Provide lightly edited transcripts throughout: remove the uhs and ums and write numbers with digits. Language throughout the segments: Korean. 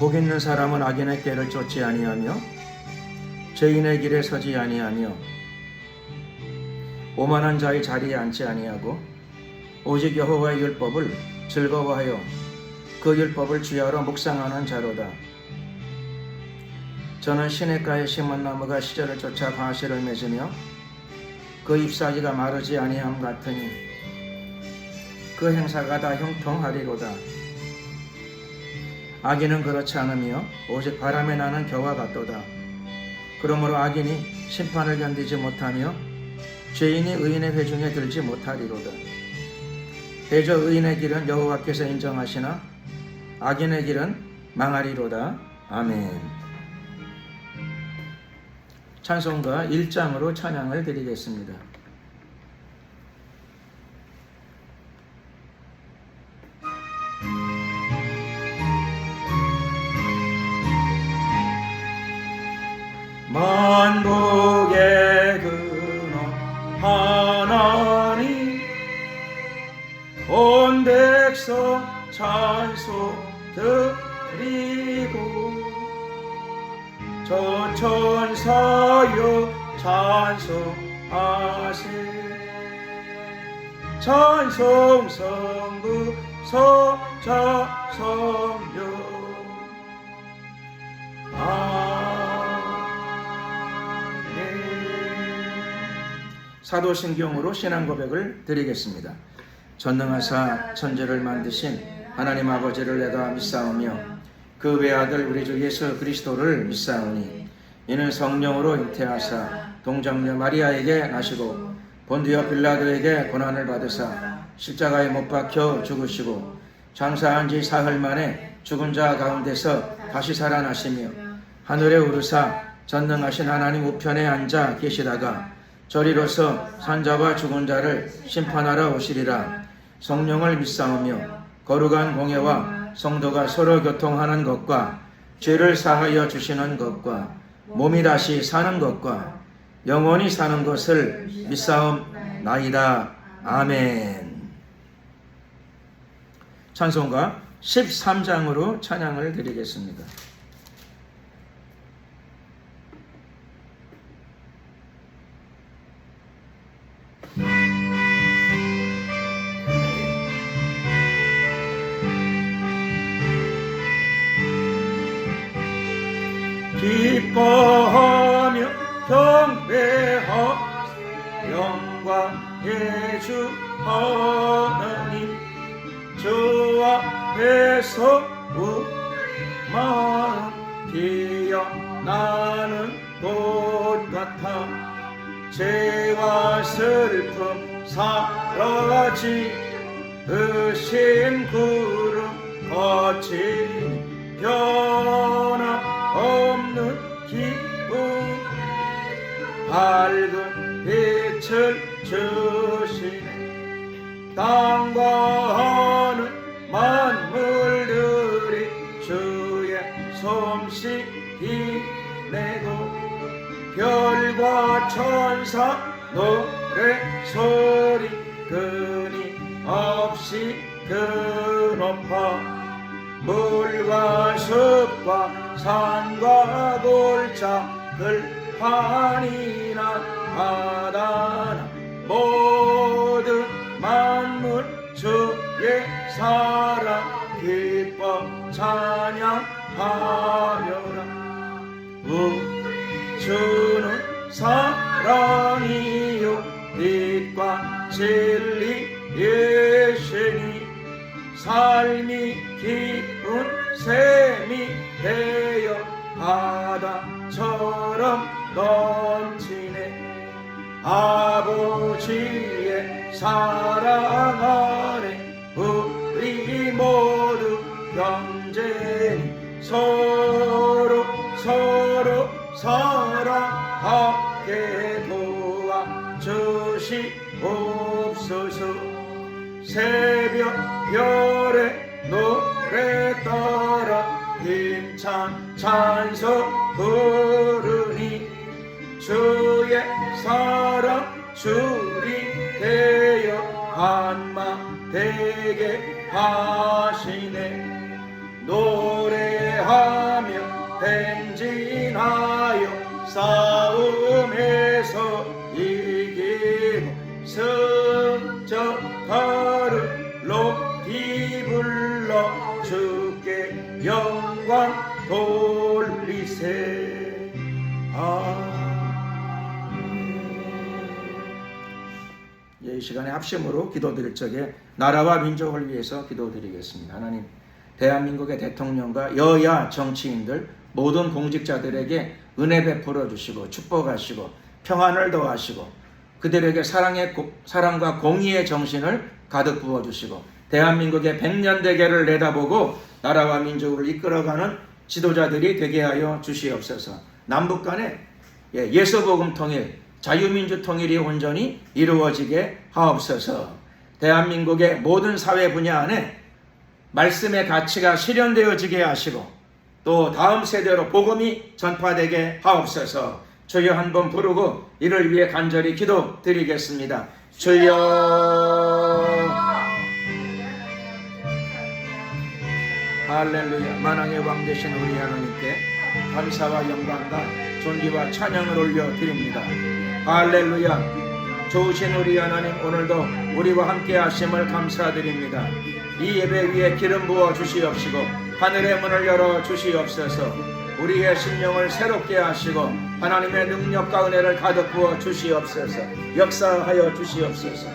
복 있는 사람은 악인의 꾀를 쫓지 아니하며 죄인의 길에 서지 아니하며 오만한 자의 자리에 앉지 아니하고 오직 여호와의 율법을 즐거워하여 그 율법을 주야로 묵상하는 자로다. 저는 시냇가에 심은 나무가 시절을 쫓아 과실을 맺으며 그 잎사귀가 마르지 아니함 같으니 그 행사가 다 형통하리로다. 악인은 그렇지 않으며 오직 바람에 나는 겨와 같도다. 그러므로 악인이 심판을 견디지 못하며 죄인이 의인의 회중에 들지 못하리로다. 대저 의인의 길은 여호와께서 인정하시나 악인의 길은 망하리로다. 아멘. 찬송가 1장으로 찬양을 드리겠습니다. 만복의 근원 하나님 온 백성 찬송 드리고 저 천사여 찬송하세 찬송 성부 성자 성령 사도신경으로 신앙 고백을 드리겠습니다. 전능하사 천지를 만드신 하나님 아버지를 내가 믿사오며 그 외아들 우리 주 예수 그리스도를 믿사오니 이는 성령으로 잉태하사 동정녀 마리아에게 나시고 본디오 빌라도에게 고난을 받으사 십자가에 못 박혀 죽으시고 장사한 지 사흘 만에 죽은 자 가운데서 다시 살아나시며 하늘에 오르사 전능하신 하나님 우편에 앉아 계시다가 저리로서 산자와 죽은 자를 심판하러 오시리라. 성령을 믿사오며 거룩한 공예와 성도가 서로 교통하는 것과 죄를 사하여 주시는 것과 몸이 다시 사는 것과 영원히 사는 것을 믿사옵나이다. 아멘. 찬송가 13장으로 찬양을 드리겠습니다. 기뻐하며 경배하며 영광의 주 하나님 주 앞에서 우리 마음 피어나는 꽃 같아 죄와 슬픔 사라지으신 구름 거친 변함없는 기쁨 밝은 빛을 주시네 땅과 하늘 만물들이 주의 솜씨 빛내고 별과 천사 노래소리 끊임없이 그 높아 물과 숲과 산과 골짜기를 환인한 바다나 모든 만물 주의 사랑 기뻐 찬양하여라. 주는 사랑이요 빛과 진리이시니 삶이 기쁜 샘이 되어 바다처럼 넘치네 아버지의 사랑 아래 우리 모두 경쟁이 서로 사랑하게 도와주시옵소서. 새벽 별의 노래 따라 힘찬 찬송 부르니 주의 사랑 줄이 되어 한마 되게 하시네 노래하 하루 높이 불러 주께 영광 돌리세. 이 시간에 합심으로 기도드릴 적에 나라와 민족을 위해서 기도드리겠습니다. 하나님, 대한민국의 대통령과 여야 정치인들 모든 공직자들에게 은혜 베풀어 주시고 축복하시고 평안을 더하시고 그들에게 사랑과 공의의 정신을 가득 부어주시고 대한민국의 100년 대계를 내다보고 나라와 민족을 이끌어가는 지도자들이 되게 하여 주시옵소서. 남북 간의 예수복음 통일, 자유민주 통일이 온전히 이루어지게 하옵소서. 대한민국의 모든 사회 분야 안에 말씀의 가치가 실현되어지게 하시고 또 다음 세대로 복음이 전파되게 하옵소서. 주여 한번 부르고 이를 위해 간절히 기도드리겠습니다. 주여. 할렐루야. 만왕의 왕 되신 우리 하나님께 감사와 영광과 존귀와 찬양을 올려드립니다. 할렐루야. 좋으신 우리 하나님, 오늘도 우리와 함께 하심을 감사드립니다. 이 예배 위에 기름 부어 주시옵시고 하늘의 문을 열어 주시옵소서. 우리의 심령을 새롭게 하시고 하나님의 능력과 은혜를 가득 부어 주시옵소서. 역사하여 주시옵소서.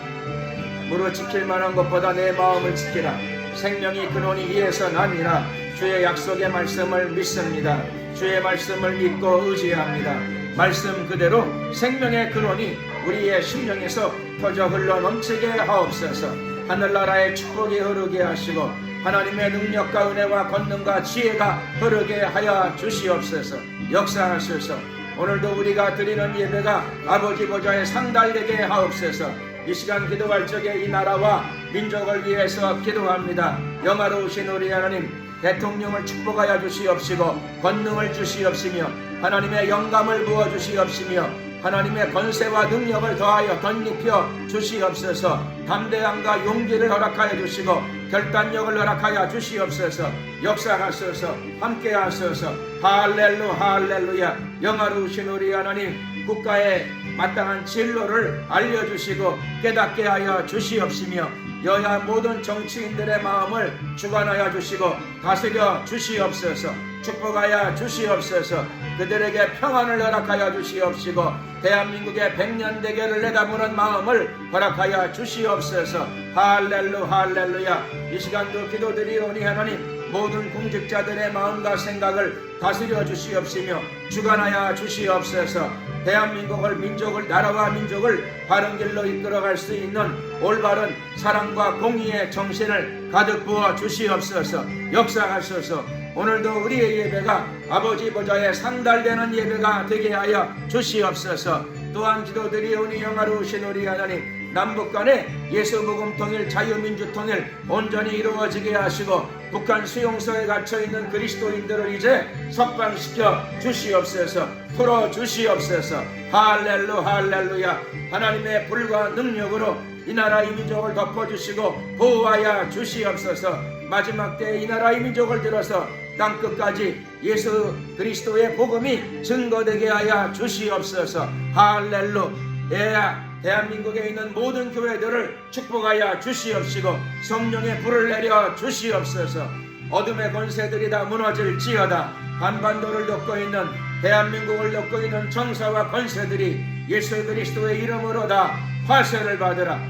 무릇 지킬 만한 것보다 내 마음을 지키라. 생명이 근원이 이에서 나니라. 주의 약속의 말씀을 믿습니다. 주의 말씀을 믿고 의지합니다. 말씀 그대로 생명의 근원이 우리의 심령에서 터져 흘러 넘치게 하옵소서. 하늘나라의 축복이 흐르게 하시고 하나님의 능력과 은혜와 권능과 지혜가 흐르게 하여 주시옵소서. 역사하소서. 오늘도 우리가 드리는 예배가 아버지 보좌에 상달되게 하옵소서. 이 시간 기도할 적에 이 나라와 민족을 위해서 기도합니다. 영화로우신 우리 하나님, 대통령을 축복하여 주시옵시고 권능을 주시옵시며 하나님의 영감을 부어 주시옵시며 하나님의 권세와 능력을 더하여 덧입혀 주시옵소서. 담대함과 용기를 허락하여 주시고 결단력을 허락하여 주시옵소서. 역사하소서. 함께하소서. 할렐루야. 영화로우신 우리 하나님, 국가의 마땅한 진로를 알려주시고 깨닫게 하여 주시옵시며 여야 모든 정치인들의 마음을 주관하여 주시고 다스려 주시옵소서. 축복하여 주시옵소서. 그들에게 평안을 허락하여 주시옵시고 대한민국의 100년 대계를 내다보는 마음을 허락하여 주시옵소서. 할렐루야. 이 시간도 기도드리오니 하나님, 모든 공직자들의 마음과 생각을 다스려 주시옵시며 주관하여 주시옵소서. 대한민국을, 민족을, 나라와 민족을 바른 길로 이끌어갈 수 있는 올바른 사랑과 공의의 정신을 가득 부어 주시옵소서. 역사하소서. 오늘도 우리의 예배가 아버지 보좌에 상달되는 예배가 되게 하여 주시옵소서. 또한 기도드리오니 영화로우신 우리 하나님, 남북 간의 예수복음 통일, 자유민주 통일 온전히 이루어지게 하시고 북한 수용소에 갇혀있는 그리스도인들을 이제 석방시켜 주시옵소서. 풀어 주시옵소서. 할렐루야. 하나님의 불과 능력으로 이 나라 이 민족을 덮어주시고 보호하여 주시옵소서. 마지막 때에 이 나라 이 민족을 들어서 땅끝까지 예수 그리스도의 복음이 증거되게 하여 주시옵소서. 할렐루야. 대한민국에 있는 모든 교회들을 축복하여 주시옵시고 성령의 불을 내려 주시옵소서. 어둠의 권세들이 다 무너질지어다. 한반도를 덮고 있는, 대한민국을 덮고 있는 정사와 권세들이 예수 그리스도의 이름으로 다 파쇄를 받으라.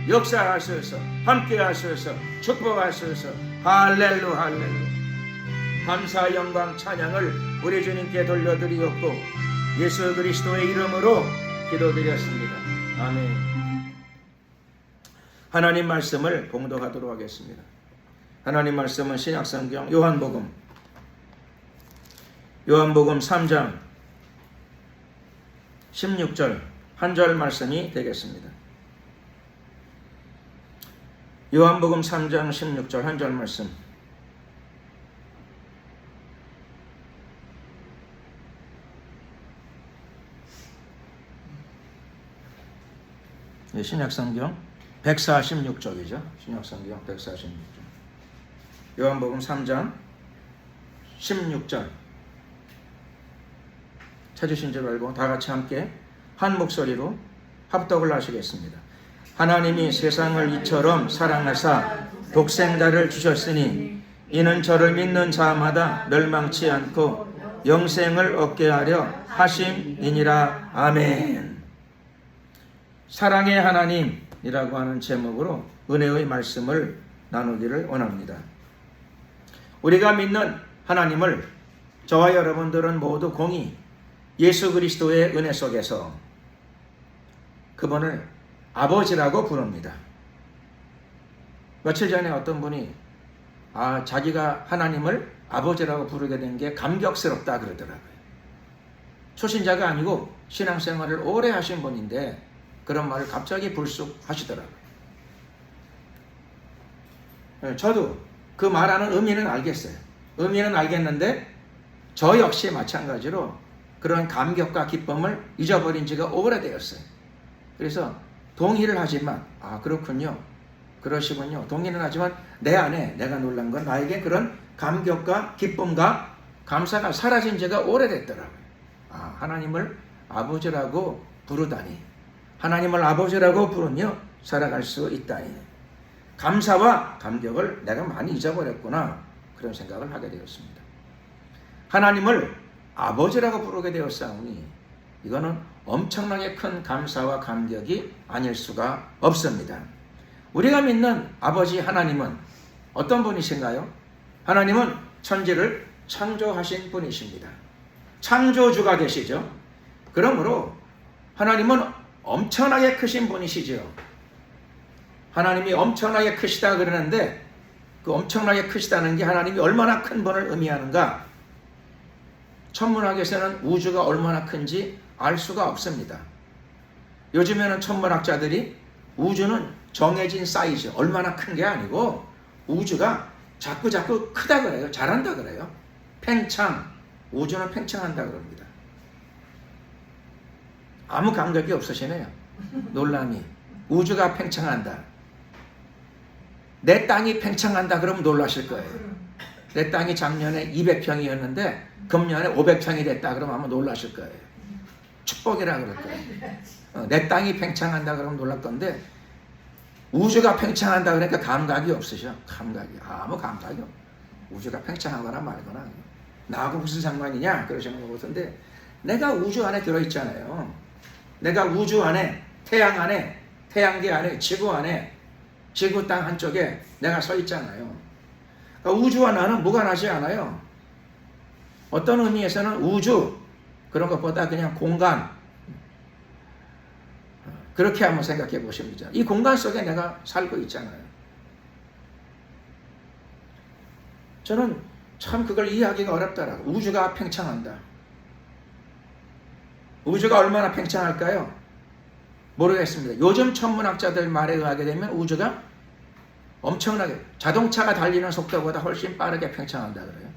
역사하소서. 함께하소서. 축복하소서. 할렐루야. 감사 영광 찬양을 우리 주님께 돌려드리옵고 예수 그리스도의 이름으로 기도드렸습니다. 아멘. 하나님 말씀을 봉독하도록 하겠습니다. 하나님 말씀은 신약성경 요한복음 3장 16절 한 절 말씀이 되겠습니다. 요한복음 3장 16절 한 절 말씀. 신약성경 146쪽이죠. 신약성경 146쪽. 요한복음 3장 16절. 찾으신 줄 알고 다 같이 함께 한 목소리로 합독을 하시겠습니다. 하나님이 세상을 이처럼 사랑하사 독생자를 주셨으니 이는 저를 믿는 자마다 멸망치 않고 영생을 얻게 하려 하심이니라. 아멘. 사랑의 하나님이라고 하는 제목으로 은혜의 말씀을 나누기를 원합니다. 우리가 믿는 하나님을 저와 여러분들은 모두 공히 예수 그리스도의 은혜 속에서 그분을 아버지라고 부릅니다. 며칠 전에 어떤 분이 자기가 하나님을 아버지라고 부르게 된 게 감격스럽다 그러더라고요. 초신자가 아니고 신앙생활을 오래 하신 분인데 그런 말을 갑자기 불쑥 하시더라고요. 저도 그 말하는 의미는 알겠어요. 의미는 알겠는데 저 역시 마찬가지로 그런 감격과 기쁨을 잊어버린 지가 오래되었어요. 그래서 동의를 하지만 그렇군요. 그러시군요. 동의는 하지만 내 안에 내가 놀란 건 나에게 그런 감격과 기쁨과 감사가 사라진 지가 오래됐더라고요. 하나님을 아버지라고 부르다니, 하나님을 아버지라고 부르며 살아갈 수 있다니, 감사와 감격을 내가 많이 잊어버렸구나, 그런 생각을 하게 되었습니다. 하나님을 아버지라고 부르게 되었사오니 이거는 엄청나게 큰 감사와 감격이 아닐 수가 없습니다. 우리가 믿는 아버지 하나님은 어떤 분이신가요? 하나님은 천지를 창조하신 분이십니다. 창조주가 되시죠. 그러므로 하나님은 엄청나게 크신 분이시죠. 하나님이 엄청나게 크시다 그러는데 그 엄청나게 크시다는 게 하나님이 얼마나 큰 분을 의미하는가? 천문학에서는 우주가 얼마나 큰지 알 수가 없습니다. 요즘에는 천문학자들이 우주는 정해진 사이즈, 얼마나 큰 게 아니고 우주가 자꾸 크다 그래요. 잘한다 그래요. 팽창, 우주는 팽창한다 그럽니다. 아무 감격이 없으시네요. 놀람이. 우주가 팽창한다. 내 땅이 팽창한다 그러면 놀라실 거예요. 내 땅이 작년에 200평이었는데 금년에 500평이 됐다 그러면 아마 놀라실 거예요. 축복이라 그럴 거예요. 내 땅이 팽창한다 그러면 놀랄 건데 우주가 팽창한다 그러니까 감각이 없으셔. 감각이. 아무 감각이 없어. 우주가 팽창하거나 말거나 나하고 무슨 상관이냐 그러시는 것 같은데 내가 우주 안에 들어있잖아요. 내가 우주 안에, 태양 안에, 태양계 안에, 지구 안에, 지구 땅 한쪽에 내가 서 있잖아요. 그러니까 우주와 나는 무관하지 않아요. 어떤 의미에서는 우주 그런 것보다 그냥 공간, 그렇게 한번 생각해 보시면 되죠. 이 공간 속에 내가 살고 있잖아요. 저는 참 그걸 이해하기가 어렵더라고요. 우주가 팽창한다. 우주가 얼마나 팽창할까요? 모르겠습니다. 요즘 천문학자들 말에 의하게 되면 우주가 엄청나게 자동차가 달리는 속도보다 훨씬 빠르게 팽창한다 그래요.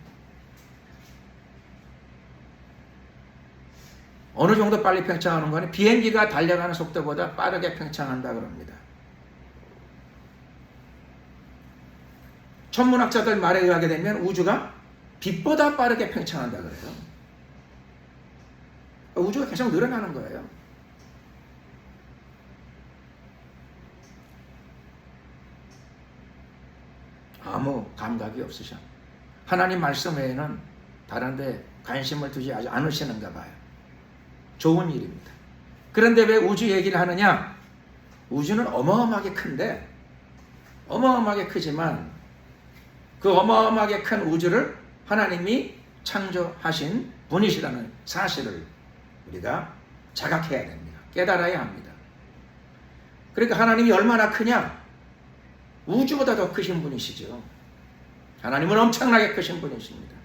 어느 정도 빨리 팽창하는 거는 비행기가 달려가는 속도보다 빠르게 팽창한다 그럽니다. 천문학자들 말에 의하게 되면 우주가 빛보다 빠르게 팽창한다 그래요. 우주가 계속 늘어나는 거예요. 아무 감각이 없으셔. 하나님 말씀 외에는 다른 데 관심을 두지 않으시는가 봐요. 좋은 일입니다. 그런데 왜 우주 얘기를 하느냐? 우주는 어마어마하게 큰데, 어마어마하게 크지만 그 어마어마하게 큰 우주를 하나님이 창조하신 분이시라는 사실을 우리가 자각해야 됩니다. 깨달아야 합니다. 그러니까 하나님이 얼마나 크냐? 우주보다 더 크신 분이시죠. 하나님은 엄청나게 크신 분이십니다.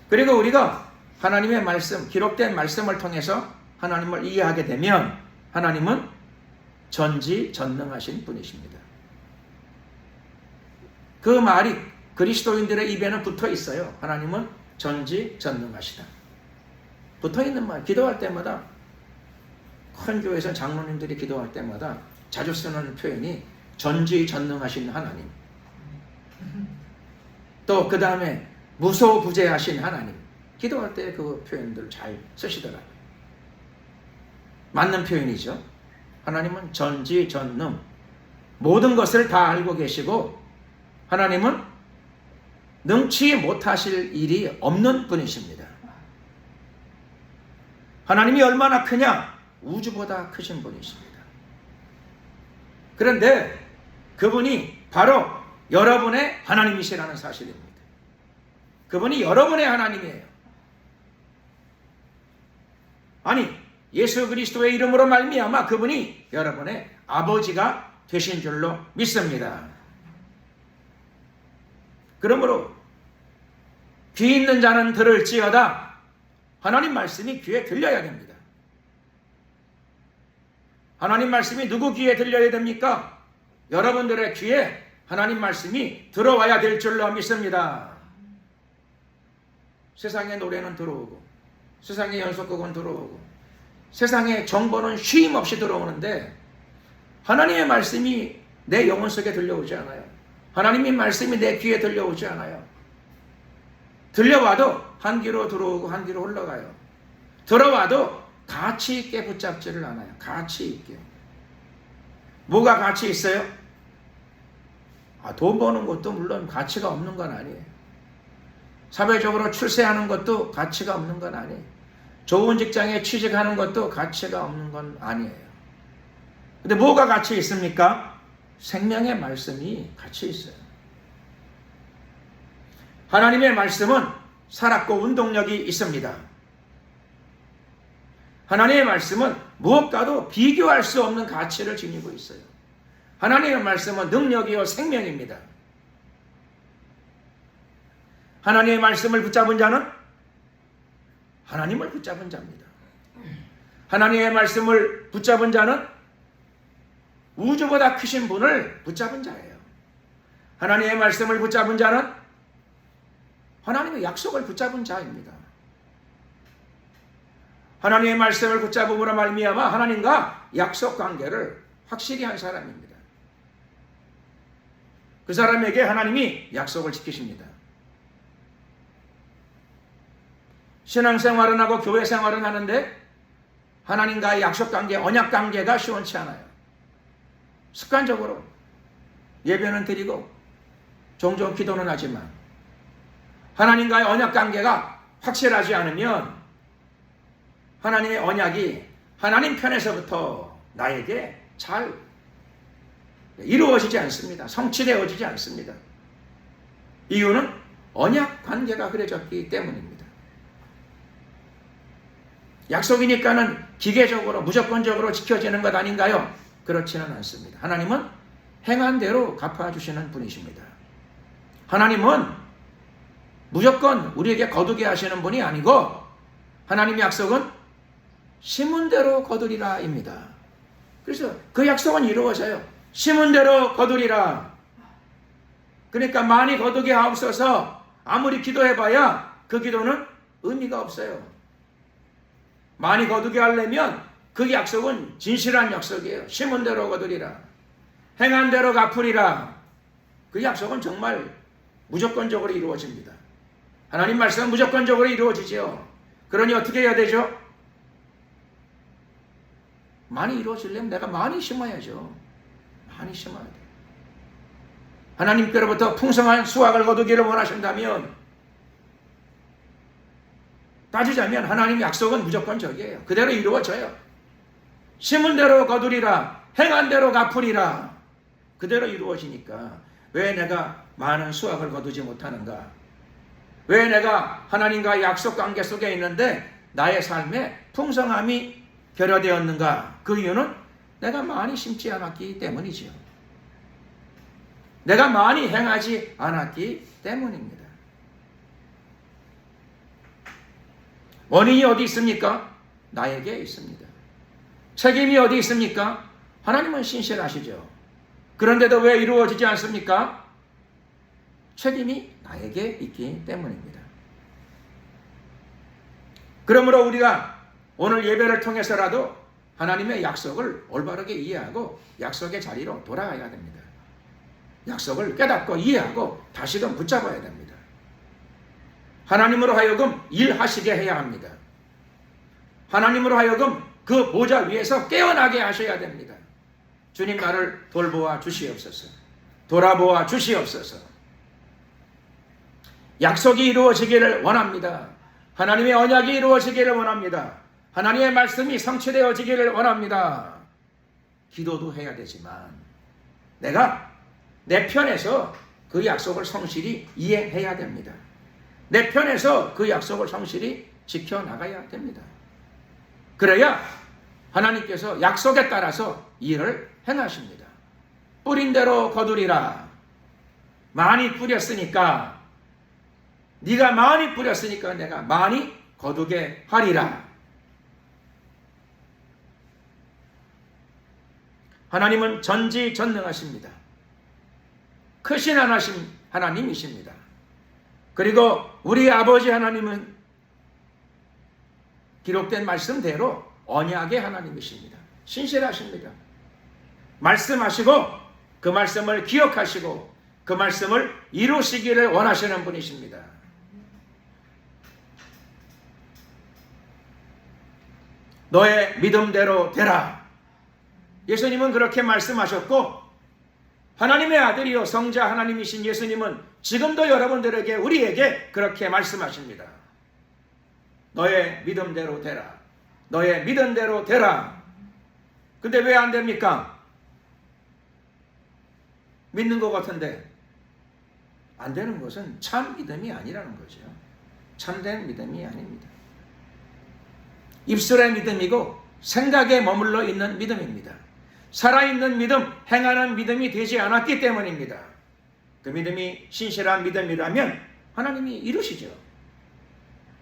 그리고 우리가 하나님의 말씀, 기록된 말씀을 통해서 하나님을 이해하게 되면 하나님은 전지전능하신 분이십니다. 그 말이 그리스도인들의 입에는 붙어 있어요. 하나님은 전지전능하시다. 붙어 있는 말, 기도할 때마다 큰 교회에서 장로님들이 기도할 때마다 자주 쓰는 표현이 전지전능하신 하나님. 또 그 다음에 무소부재하신 하나님. 기도할 때 그 표현들 잘 쓰시더라고요. 맞는 표현이죠. 하나님은 전지전능 모든 것을 다 알고 계시고 하나님은 능치 못하실 일이 없는 분이십니다. 하나님이 얼마나 크냐? 우주보다 크신 분이십니다. 그런데 그분이 바로 여러분의 하나님이시라는 사실입니다. 그분이 여러분의 하나님이에요. 아니, 예수 그리스도의 이름으로 말미암아 그분이 여러분의 아버지가 되신 줄로 믿습니다. 그러므로 귀 있는 자는 들을지어다. 하나님 말씀이 귀에 들려야 됩니다. 하나님 말씀이 누구 귀에 들려야 됩니까? 여러분들의 귀에 하나님 말씀이 들어와야 될 줄로 믿습니다. 세상의 노래는 들어오고 세상의 연속곡은 들어오고 세상의 정보는 쉼 없이 들어오는데 하나님의 말씀이 내 영혼 속에 들려오지 않아요. 하나님의 말씀이 내 귀에 들려오지 않아요. 들려와도 한 귀로 들어오고 한 귀로 흘러가요. 들어와도 가치 있게 붙잡지를 않아요. 가치 있게. 뭐가 가치 있어요? 돈 버는 것도 물론 가치가 없는 건 아니에요. 사회적으로 출세하는 것도 가치가 없는 건 아니에요. 좋은 직장에 취직하는 것도 가치가 없는 건 아니에요. 근데 뭐가 가치 있습니까? 생명의 말씀이 가치 있어요. 하나님의 말씀은 살았고 운동력이 있습니다. 하나님의 말씀은 무엇과도 비교할 수 없는 가치를 지니고 있어요. 하나님의 말씀은 능력이요 생명입니다. 하나님의 말씀을 붙잡은 자는 하나님을 붙잡은 자입니다. 하나님의 말씀을 붙잡은 자는 우주보다 크신 분을 붙잡은 자예요. 하나님의 말씀을 붙잡은 자는 하나님의 약속을 붙잡은 자입니다. 하나님의 말씀을 붙잡음으로 말미암아 하나님과 약속 관계를 확실히 한 사람입니다. 그 사람에게 하나님이 약속을 지키십니다. 신앙생활은 하고 교회생활은 하는데 하나님과의 약속관계, 언약관계가 시원치 않아요. 습관적으로 예배는 드리고 종종 기도는 하지만 하나님과의 언약관계가 확실하지 않으면 하나님의 언약이 하나님 편에서부터 나에게 잘 이루어지지 않습니다. 성취되어지지 않습니다. 이유는 언약관계가 흐려졌기 때문입니다. 약속이니까는 기계적으로 무조건적으로 지켜지는 것 아닌가요? 그렇지는 않습니다. 하나님은 행한 대로 갚아주시는 분이십니다. 하나님은 무조건 우리에게 거두게 하시는 분이 아니고 하나님의 약속은 심은 대로 거두리라입니다. 그래서 그 약속은 이루어져요. 심은 대로 거두리라. 그러니까 많이 거두게 하옵소서 아무리 기도해봐야 그 기도는 의미가 없어요. 많이 거두게 하려면 그 약속은 진실한 약속이에요. 심은 대로 거두리라. 행한 대로 갚으리라. 그 약속은 정말 무조건적으로 이루어집니다. 하나님 말씀은 무조건적으로 이루어지죠. 그러니 어떻게 해야 되죠? 많이 이루어지려면 내가 많이 심어야죠. 많이 심어야 돼요. 하나님께로부터 풍성한 수확을 거두기를 원하신다면 따지자면 하나님 약속은 무조건적이에요. 그대로 이루어져요. 심은 대로 거두리라. 행한 대로 갚으리라. 그대로 이루어지니까 왜 내가 많은 수확을 거두지 못하는가? 왜 내가 하나님과 약속 관계 속에 있는데 나의 삶에 풍성함이 결여되었는가? 그 이유는 내가 많이 심지 않았기 때문이지요. 내가 많이 행하지 않았기 때문입니다. 원인이 어디 있습니까? 나에게 있습니다. 책임이 어디 있습니까? 하나님은 신실하시죠. 그런데도 왜 이루어지지 않습니까? 책임이 나에게 있기 때문입니다. 그러므로 우리가 오늘 예배를 통해서라도 하나님의 약속을 올바르게 이해하고 약속의 자리로 돌아가야 됩니다. 약속을 깨닫고 이해하고 다시금 붙잡아야 됩니다. 하나님으로 하여금 일하시게 해야 합니다. 하나님으로 하여금 그 보좌 위에서 깨어나게 하셔야 됩니다. 주님 나를 돌보아 주시옵소서. 돌아보아 주시옵소서. 약속이 이루어지기를 원합니다. 하나님의 언약이 이루어지기를 원합니다. 하나님의 말씀이 성취되어지기를 원합니다. 기도도 해야 되지만 내가 내 편에서 그 약속을 성실히 이행해야 됩니다. 내 편에서 그 약속을 성실히 지켜나가야 됩니다. 그래야 하나님께서 약속에 따라서 일을 행하십니다. 뿌린 대로 거두리라. 많이 뿌렸으니까 네가 많이 뿌렸으니까 내가 많이 거두게 하리라. 하나님은 전지전능하십니다. 크신 하나님이십니다. 그리고 우리 아버지 하나님은 기록된 말씀대로 언약의 하나님이십니다. 신실하십니다. 말씀하시고 그 말씀을 기억하시고 그 말씀을 이루시기를 원하시는 분이십니다. 너의 믿음대로 되라. 예수님은 그렇게 말씀하셨고 하나님의 아들이요 성자 하나님이신 예수님은 지금도 여러분들에게 우리에게 그렇게 말씀하십니다. 너의 믿음대로 되라. 너의 믿음대로 되라. 근데 왜 안 됩니까? 믿는 것 같은데 안 되는 것은 참 믿음이 아니라는 거죠. 참된 믿음이 아닙니다. 입술의 믿음이고 생각에 머물러 있는 믿음입니다. 살아있는 믿음, 행하는 믿음이 되지 않았기 때문입니다. 그 믿음이 신실한 믿음이라면 하나님이 이루시죠.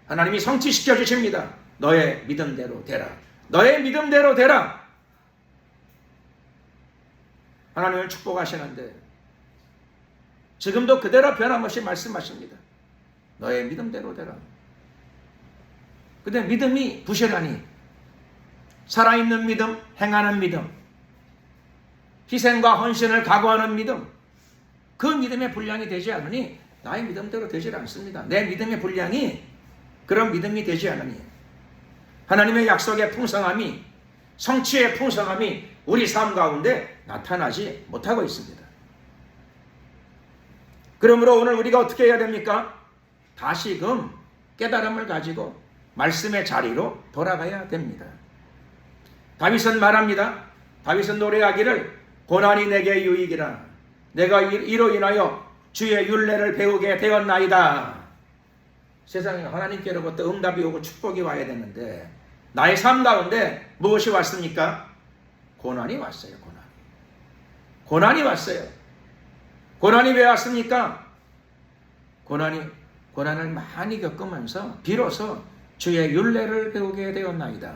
하나님이 성취시켜 주십니다. 너의 믿음대로 되라. 너의 믿음대로 되라. 하나님을 축복하시는데 지금도 그대로 변함없이 말씀하십니다. 너의 믿음대로 되라. 근데 믿음이 부실하니 살아있는 믿음, 행하는 믿음, 희생과 헌신을 각오하는 믿음, 그 믿음의 분량이 되지 않으니 나의 믿음대로 되질 않습니다. 내 믿음의 분량이 그런 믿음이 되지 않으니 하나님의 약속의 풍성함이, 성취의 풍성함이 우리 삶 가운데 나타나지 못하고 있습니다. 그러므로 오늘 우리가 어떻게 해야 됩니까? 다시금 깨달음을 가지고 말씀의 자리로 돌아가야 됩니다. 다윗은 말합니다. 다윗은 노래하기를 고난이 내게 유익이라. 내가 이로 인하여 주의 율례를 배우게 되었나이다. 세상에 하나님께로부터 응답이 오고 축복이 와야 되는데 나의 삶 가운데 무엇이 왔습니까? 고난이 왔어요. 고난이 왔어요. 고난이 왜 왔습니까? 고난을 많이 겪으면서 비로소 주의 율례를 배우게 되었나이다.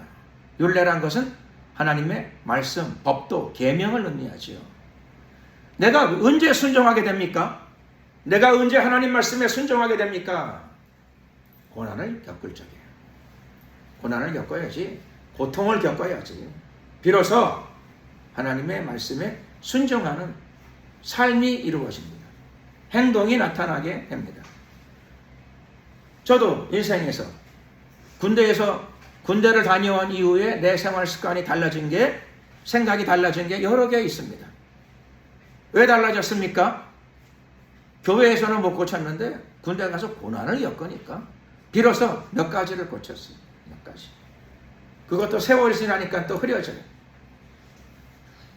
율례란 것은 하나님의 말씀, 법도, 계명을 의미하지요. 내가 언제 순종하게 됩니까? 내가 언제 하나님 말씀에 순종하게 됩니까? 고난을 겪을 적이에요. 고난을 겪어야지, 고통을 겪어야지 비로소 하나님의 말씀에 순종하는 삶이 이루어집니다. 행동이 나타나게 됩니다. 저도 인생에서 군대를 다녀온 이후에 내 생활 습관이 달라진 게, 생각이 달라진 게 여러 개 있습니다. 왜 달라졌습니까? 교회에서는 못 고쳤는데 군대 가서 고난을 겪으니까 비로소 몇 가지를 고쳤어요. 몇 가지. 그것도 세월이 지나니까 또 흐려져요.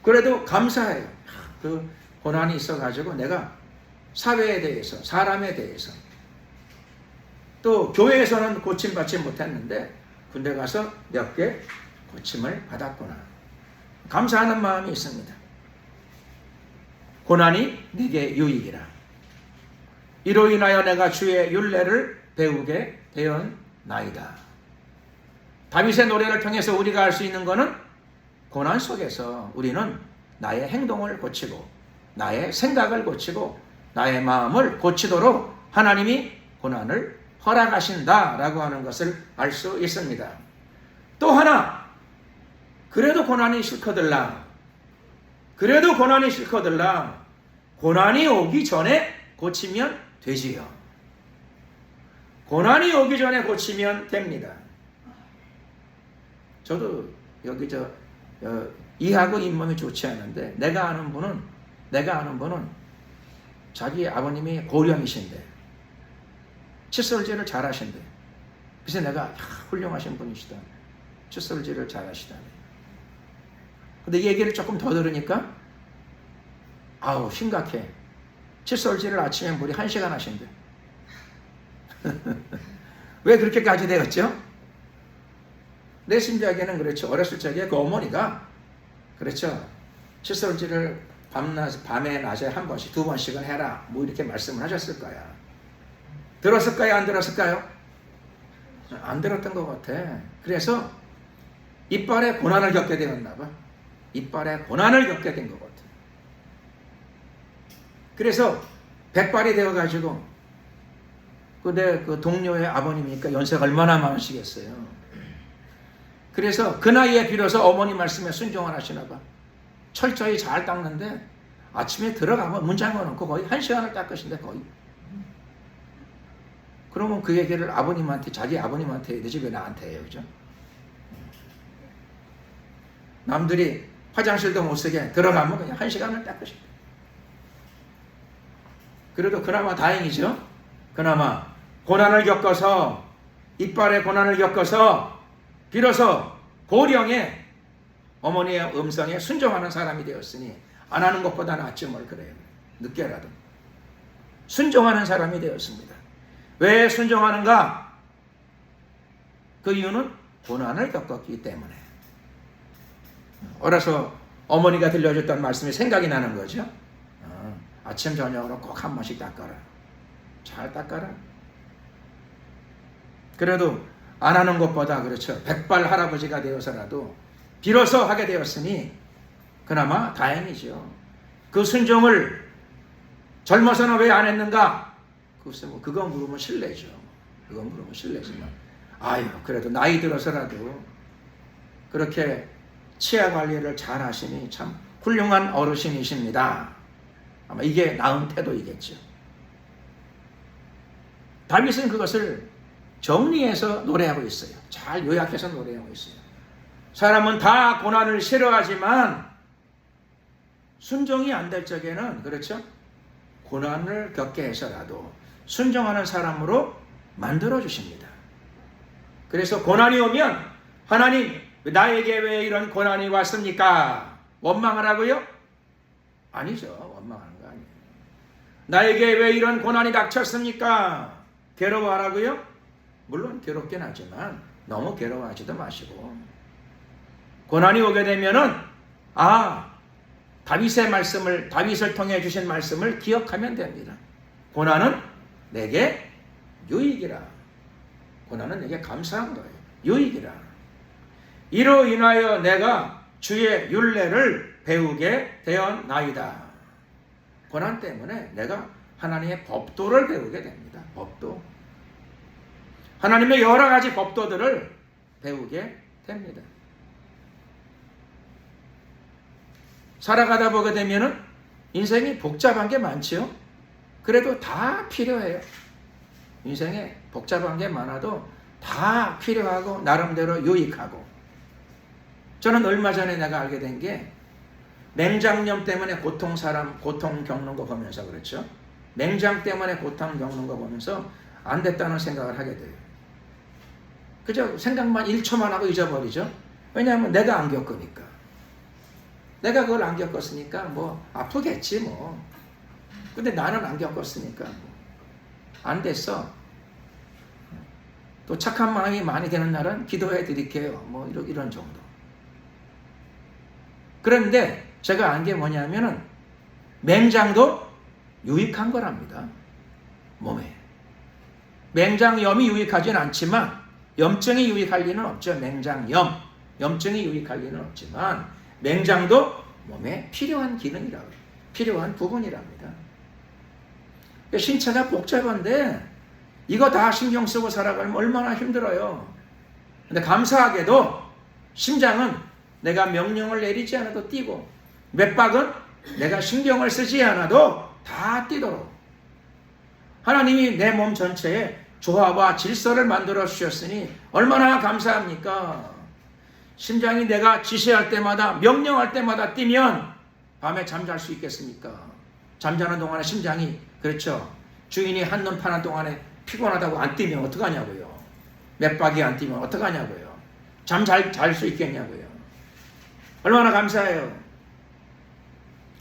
그래도 감사해요. 그 고난이 있어가지고 내가 사회에 대해서, 사람에 대해서, 또 교회에서는 고침받지 못했는데 군대 가서 몇 개 고침을 받았구나. 감사하는 마음이 있습니다. 고난이 네게 유익이라. 이로 인하여 내가 주의 율례를 배우게 되었나이다. 다윗의 노래를 통해서 우리가 알 수 있는 것은 고난 속에서 우리는 나의 행동을 고치고 나의 생각을 고치고 나의 마음을 고치도록 하나님이 고난을 허락하신다라고 하는 것을 알 수 있습니다. 또 하나, 그래도 고난이 싫거들라. 그래도 고난이 싫거들라. 고난이 오기 전에 고치면 되지요. 고난이 오기 전에 고치면 됩니다. 저도 여기 이하고 잇몸이 좋지 않은데 내가 아는 분은 자기 아버님이 고령이신데 칫솔질을 잘하신대. 그래서 내가 훌륭하신 분이시다. 칫솔질을 잘하시다니. 근데 이 얘기를 조금 더 들으니까 아우 심각해. 칫솔질을 아침에 무리 1시간 하신대. 왜 그렇게까지 되었죠? 내 심지에는 그렇죠. 어렸을 적에 그 어머니가 그렇죠. 칫솔질을 밤에 낮에 한 번씩 2번씩은 해라. 뭐 이렇게 말씀을 하셨을 거야. 들었을까요? 안 들었을까요? 안 들었던 것 같아. 그래서 이빨에 고난을 겪게 되었나 봐. 이빨에 고난을 겪게 된 것 같아. 그래서 백발이 되어가지고 내 그 동료의 아버님이니까 연세가 얼마나 많으시겠어요. 그래서 그 나이에 비로소 어머니 말씀에 순종을 하시나 봐. 철저히 잘 닦는데 아침에 들어가면 문 잠궈놓고 거의 1시간을 닦으신데 거의. 그러면 그 얘기를 아버님한테, 자기 아버님한테 해야 되지 왜 나한테 해요, 그죠? 남들이 화장실도 못 쓰게 들어가면 그냥 1시간을 닦으신다. 그래도 그나마 다행이죠. 그나마 고난을 겪어서, 이빨에 고난을 겪어서 비로소 고령에 어머니의 음성에 순종하는 사람이 되었으니 안 하는 것보다 낫지 뭘 그래요. 늦게라도 순종하는 사람이 되었습니다. 왜 순종하는가? 그 이유는 고난을 겪었기 때문에. 어려서 어머니가 들려줬던 말씀이 생각이 나는 거죠. 아침 저녁으로 꼭 한 번씩 닦아라. 잘 닦아라. 그래도 안 하는 것보다 그렇죠. 백발 할아버지가 되어서라도 비로소 하게 되었으니 그나마 다행이죠. 그 순종을 젊어서는 왜 안 했는가? 그거 물으면 실례죠. 그건 물으면 실례지만 아유 그래도 나이 들어서라도 그렇게 치아 관리를 잘 하시니 참 훌륭한 어르신이십니다. 아마 이게 나은 태도이겠죠. 다윗은 그것을 정리해서 노래하고 있어요. 잘 요약해서 노래하고 있어요. 사람은 다 고난을 싫어하지만 순종이 안 될 적에는 그렇죠? 고난을 겪게 해서라도 순종하는 사람으로 만들어 주십니다. 그래서 고난이 오면 하나님 나에게 왜 이런 고난이 왔습니까? 원망하라고요? 아니죠. 원망하는 거 아니에요. 나에게 왜 이런 고난이 닥쳤습니까? 괴로워하라고요? 물론 괴롭긴 하지만 너무 괴로워하지도 마시고 고난이 오게 되면은 다윗을 통해 주신 말씀을 기억하면 됩니다. 고난은 내게 유익이라. 고난은 내게 감사한 거예요. 유익이라. 이로 인하여 내가 주의 율례를 배우게 되었나이다. 고난 때문에 내가 하나님의 법도를 배우게 됩니다. 법도. 하나님의 여러 가지 법도들을 배우게 됩니다. 살아가다 보게 되면은 인생이 복잡한 게 많죠. 그래도 다 필요해요. 인생에 복잡한 게 많아도 다 필요하고 나름대로 유익하고. 저는 얼마 전에 내가 알게 된 게 맹장염 때문에 고통 겪는 거 보면서 그렇죠. 맹장 때문에 고통 겪는 거 보면서 안 됐다는 생각을 하게 돼요. 그저 생각만 1초만 하고 잊어버리죠. 왜냐하면 내가 안 겪으니까. 내가 그걸 안 겪었으니까 뭐 아프겠지 뭐. 근데 나는 안 겪었으니까 뭐 안 됐어. 또 착한 마음이 많이 되는 날은 기도해 드릴게요. 뭐 이런 정도. 그런데 제가 안 게 뭐냐면은 맹장도 유익한 거랍니다. 몸에. 맹장염이 유익하진 않지만 염증이 유익할 리는 없죠. 맹장염. 염증이 유익할 리는 없지만 맹장도 몸에 필요한 기능이라고, 필요한 부분이랍니다. 신체가 복잡한데 이거 다 신경 쓰고 살아가면 얼마나 힘들어요. 근데 감사하게도 심장은 내가 명령을 내리지 않아도 뛰고 맥박은 내가 신경을 쓰지 않아도 다 뛰도록 하나님이 내 몸 전체에 조화와 질서를 만들어 주셨으니 얼마나 감사합니까? 심장이 내가 지시할 때마다 명령할 때마다 뛰면 밤에 잠잘 수 있겠습니까? 잠자는 동안에 심장이 그렇죠. 주인이 한눈 파는 동안에 피곤하다고 안 뛰면 어떡하냐고요. 몇 박이 안 뛰면 어떡하냐고요. 잠 잘 수 있겠냐고요. 얼마나 감사해요.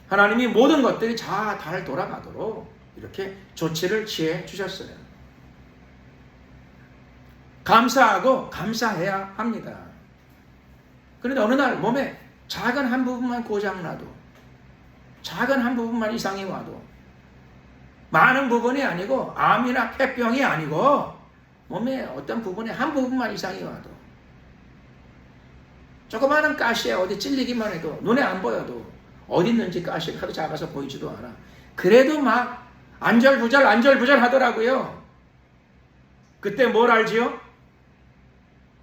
하나님이 모든 것들이 잘 돌아가도록 이렇게 조치를 취해 주셨어요. 감사하고 감사해야 합니다. 그런데 어느 날 몸에 작은 한 부분만 고장나도, 작은 한 부분만 이상이 와도, 많은 부분이 아니고 암이나 폐병이 아니고 몸에 어떤 부분에 한 부분만 이상이 와도, 조그마한 가시에 어디 찔리기만 해도 눈에 안 보여도 어디 있는지 가시가 하도 작아서 보이지도 않아. 그래도 막 안절부절 하더라고요. 그때 뭘 알지요?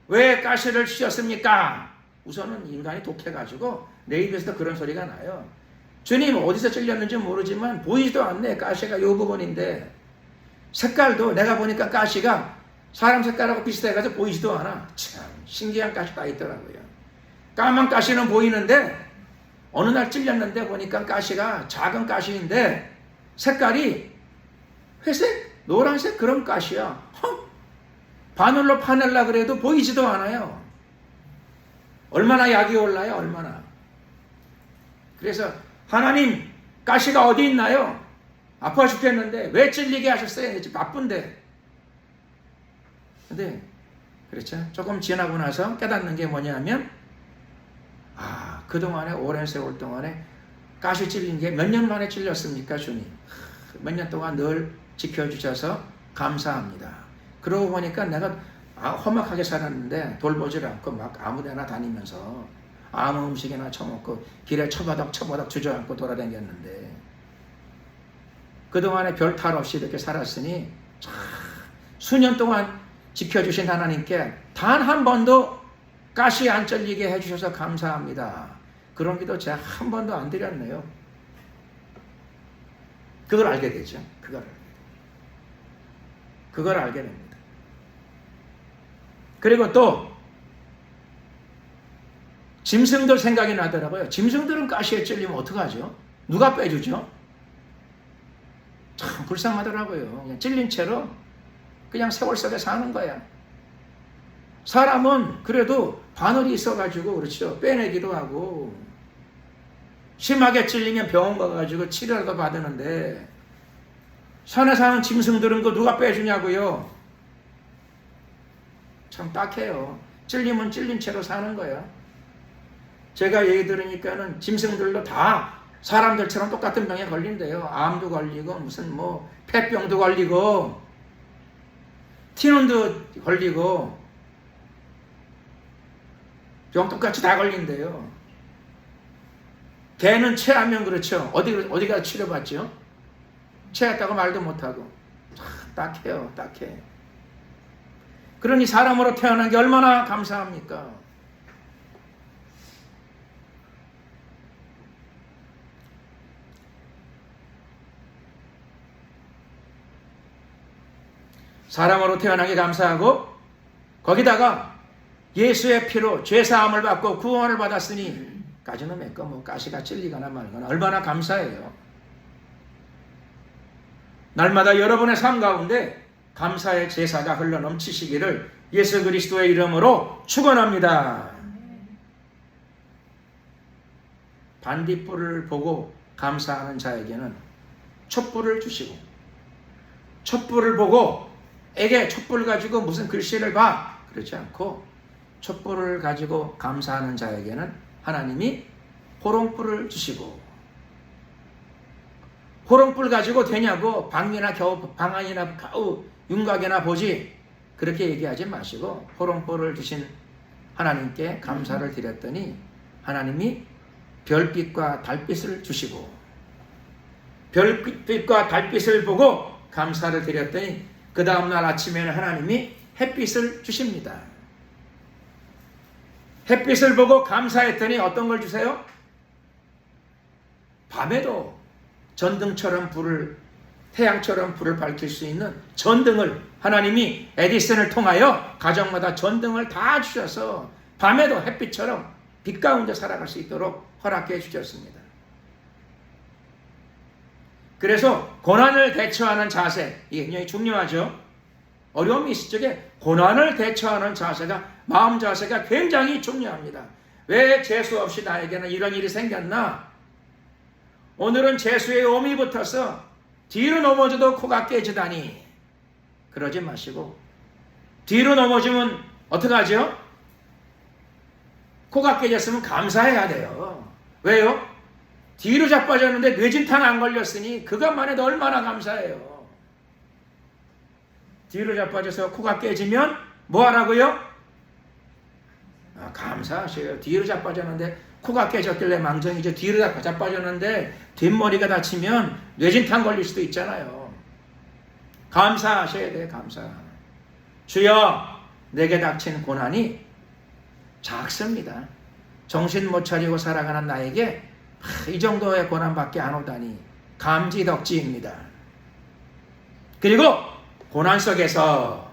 왜 가시를 치셨습니까? 우선은 인간이 독해가지고 내 입에서도 그런 소리가 나요. 주님 어디서 찔렸는지 모르지만 보이지도 않네. 가시가 이 부분인데 색깔도 내가 보니까 가시가 사람 색깔하고 비슷해가지고 보이지도 않아. 참 신기한 가시가 있더라고요. 까만 가시는 보이는데 어느 날 찔렸는데 보니까 가시가 작은 가시인데 색깔이 회색, 노란색 그런 가시야. 바늘로 파내려 그래도 보이지도 않아요. 얼마나 약이 올라요? 얼마나. 그래서 하나님 가시가 어디 있나요? 아파 죽겠는데 왜 찔리게 하셨어요? 이제 바쁜데. 근데 그렇죠. 조금 지나고 나서 깨닫는 게 뭐냐면 그동안에 오랜 세월 동안에 가시 찔린 게 몇 년 만에 찔렸습니까? 주님. 몇 년 동안 늘 지켜주셔서 감사합니다. 그러고 보니까 내가 험악하게 살았는데 돌보질 않고 막 아무데나 다니면서 아무 음식이나 처먹고 길에 처바닥 주저앉고 돌아다녔는데 그동안에 별 탈 없이 이렇게 살았으니 수년 동안 지켜주신 하나님께 단 한 번도 가시 안 찔리게 해주셔서 감사합니다. 그런 기도 제가 한 번도 안 드렸네요. 그걸 알게 되죠. 그걸 알게 됩니다. 그리고 또 짐승들 생각이 나더라고요. 짐승들은 가시에 찔리면 어떡하죠? 누가 빼주죠? 참 불쌍하더라고요. 그냥 찔린 채로 그냥 세월 속에 사는 거야. 사람은 그래도 바늘이 있어가지고 그렇죠. 빼내기도 하고 심하게 찔리면 병원 가가지고 치료라도 받으는데 산에 사는 짐승들은 그 누가 빼주냐고요. 참 딱해요. 찔리면 찔린 채로 사는 거야. 제가 얘기 들으니까는 짐승들도 다 사람들처럼 똑같은 병에 걸린대요. 암도 걸리고 무슨 뭐 폐병도 걸리고 티눈도 걸리고 병 똑같이 다 걸린대요. 개는 체하면 그렇죠. 어디 가서 치료받죠? 체했다고 말도 못하고. 참 딱해요. 딱해. 그러니 사람으로 태어난 게 얼마나 감사합니까? 사람으로 태어난 게 감사하고 거기다가 예수의 피로 죄사함을 받고 구원을 받았으니 까지는 맺고 뭐 가시가 찔리거나 말거나 얼마나 감사해요. 날마다 여러분의 삶 가운데 감사의 제사가 흘러넘치시기를 예수 그리스도의 이름으로 축원합니다. 반딧불을 보고 감사하는 자에게는 촛불을 주시고 촛불을 보고 에게 촛불 가지고 무슨 글씨를 봐 그렇지 않고 촛불을 가지고 감사하는 자에게는 하나님이 호롱불을 주시고 호롱불 가지고 되냐고 방이나 겨우 방안이나 겨우 윤곽이나 보지 그렇게 얘기하지 마시고 호롱불을 주신 하나님께 감사를 드렸더니 하나님이 별빛과 달빛을 주시고 별빛과 달빛을 보고 감사를 드렸더니 그 다음날 아침에는 하나님이 햇빛을 주십니다. 햇빛을 보고 감사했더니 어떤 걸 주세요? 밤에도 전등처럼 태양처럼 불을 밝힐 수 있는 전등을 하나님이 에디슨을 통하여 가정마다 전등을 다 주셔서 밤에도 햇빛처럼 빛 가운데 살아갈 수 있도록 허락해 주셨습니다. 그래서 고난을 대처하는 자세, 이게 굉장히 중요하죠. 어려움이 있을 적에 고난을 대처하는 자세가, 마음 자세가 굉장히 중요합니다. 왜 재수 없이 나에게는 이런 일이 생겼나? 오늘은 재수의 오미 붙어서 뒤로 넘어져도 코가 깨지다니. 그러지 마시고, 뒤로 넘어지면 어떡하죠? 코가 깨졌으면 감사해야 돼요. 왜요? 뒤로 자빠졌는데 뇌진탕 안 걸렸으니 그것만 해도 얼마나 감사해요. 뒤로 자빠져서 코가 깨지면 뭐 하라고요? 감사하셔요. 뒤로 자빠졌는데 코가 깨졌길래 망정이죠. 뒤로 자빠졌는데 뒷머리가 다치면 뇌진탕 걸릴 수도 있잖아요. 감사하셔야 돼요. 감사. 주여, 내게 닥친 고난이 작습니다. 정신 못 차리고 살아가는 나에게 이 정도의 고난밖에 안 오다니 감지덕지입니다. 그리고 고난 속에서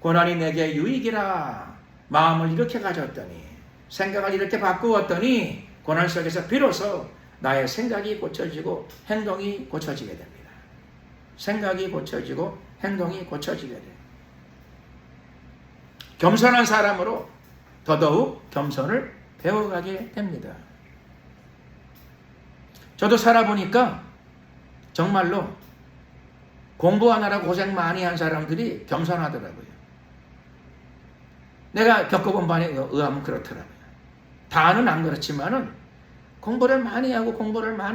고난이 내게 유익이라 마음을 이렇게 가졌더니, 생각을 이렇게 바꾸었더니 고난 속에서 비로소 나의 생각이 고쳐지고 행동이 고쳐지게 됩니다. 생각이 고쳐지고 행동이 고쳐지게 돼요. 겸손한 사람으로 더더욱 겸손을 배워가게 됩니다. 저도 살아보니까 정말로 공부하느라고 고생 많이 한 사람들이 겸손하더라고요. 내가 겪어본 바에 의하면 그렇더라고요. 다는 안 그렇지만은 공부를 많이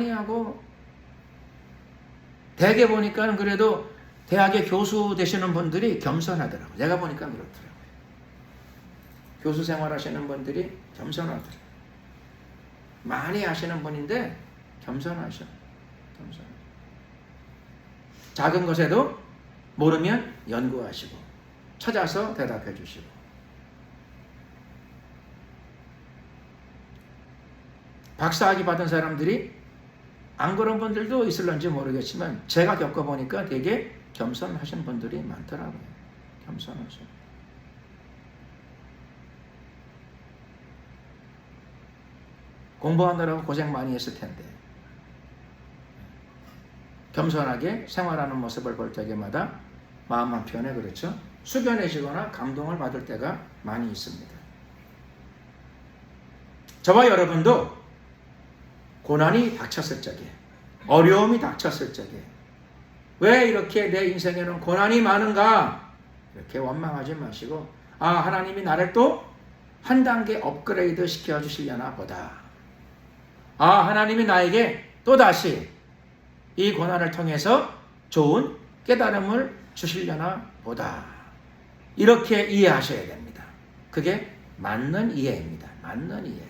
하고 대개 보니까 그래도 대학의 교수 되시는 분들이 겸손하더라고요. 내가 보니까 그렇더라고요. 교수 생활하시는 분들이 겸손하더라고요. 많이 하시는 분인데 겸손하셔. 작은 것에도 모르면 연구하시고 찾아서 대답해 주시고. 박사학위 받은 사람들이 안 그런 분들도 있을런지 모르겠지만 제가 겪어보니까 되게 겸손하신 분들이 많더라고요. 겸손하셔. 공부하느라고 고생 많이 했을 텐데 겸손하게 생활하는 모습을 볼 때마다 마음 한편에 그렇죠? 숙연해지거나 감동을 받을 때가 많이 있습니다. 저와 여러분도 고난이 닥쳤을 적에, 어려움이 닥쳤을 적에 왜 이렇게 내 인생에는 고난이 많은가? 이렇게 원망하지 마시고 하나님이 나를 또 한 단계 업그레이드 시켜주시려나 보다. 하나님이 나에게 또다시 이 고난을 통해서 좋은 깨달음을 주시려나 보다. 이렇게 이해하셔야 됩니다. 그게 맞는 이해입니다. 맞는 이해.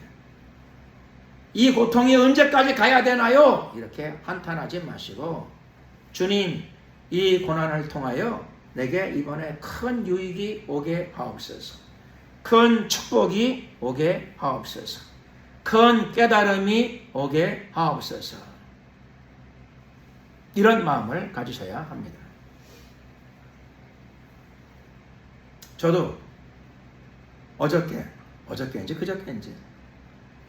이 고통이 언제까지 가야 되나요? 이렇게 한탄하지 마시고 주님, 이 고난을 통하여 내게 이번에 큰 유익이 오게 하옵소서. 큰 축복이 오게 하옵소서. 큰 깨달음이 오게 하옵소서. 이런 마음을 가지셔야 합니다. 저도 어저께인지 그저께인지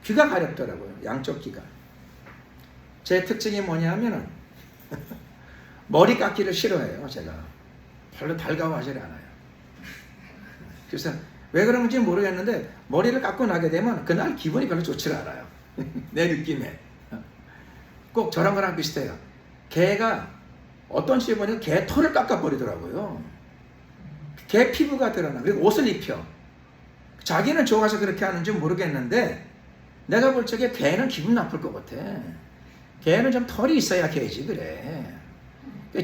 귀가 가렵더라고요. 양쪽 귀가. 제 특징이 뭐냐면은 머리 깎기를 싫어해요. 제가 별로 달가워하지 않아요. 그래서 왜 그런지 모르겠는데 머리를 깎고 나게 되면 그날 기분이 별로 좋지 않아요. 내 느낌에. 꼭 저런 거랑 비슷해요. 개가 어떤 집에 보면 개 털을 깎아버리더라고요. 개 피부가 드러나. 그리고 옷을 입혀. 자기는 좋아서 그렇게 하는지 모르겠는데 내가 볼 적에 개는 기분 나쁠 것 같아. 개는 좀 털이 있어야 개지 그래.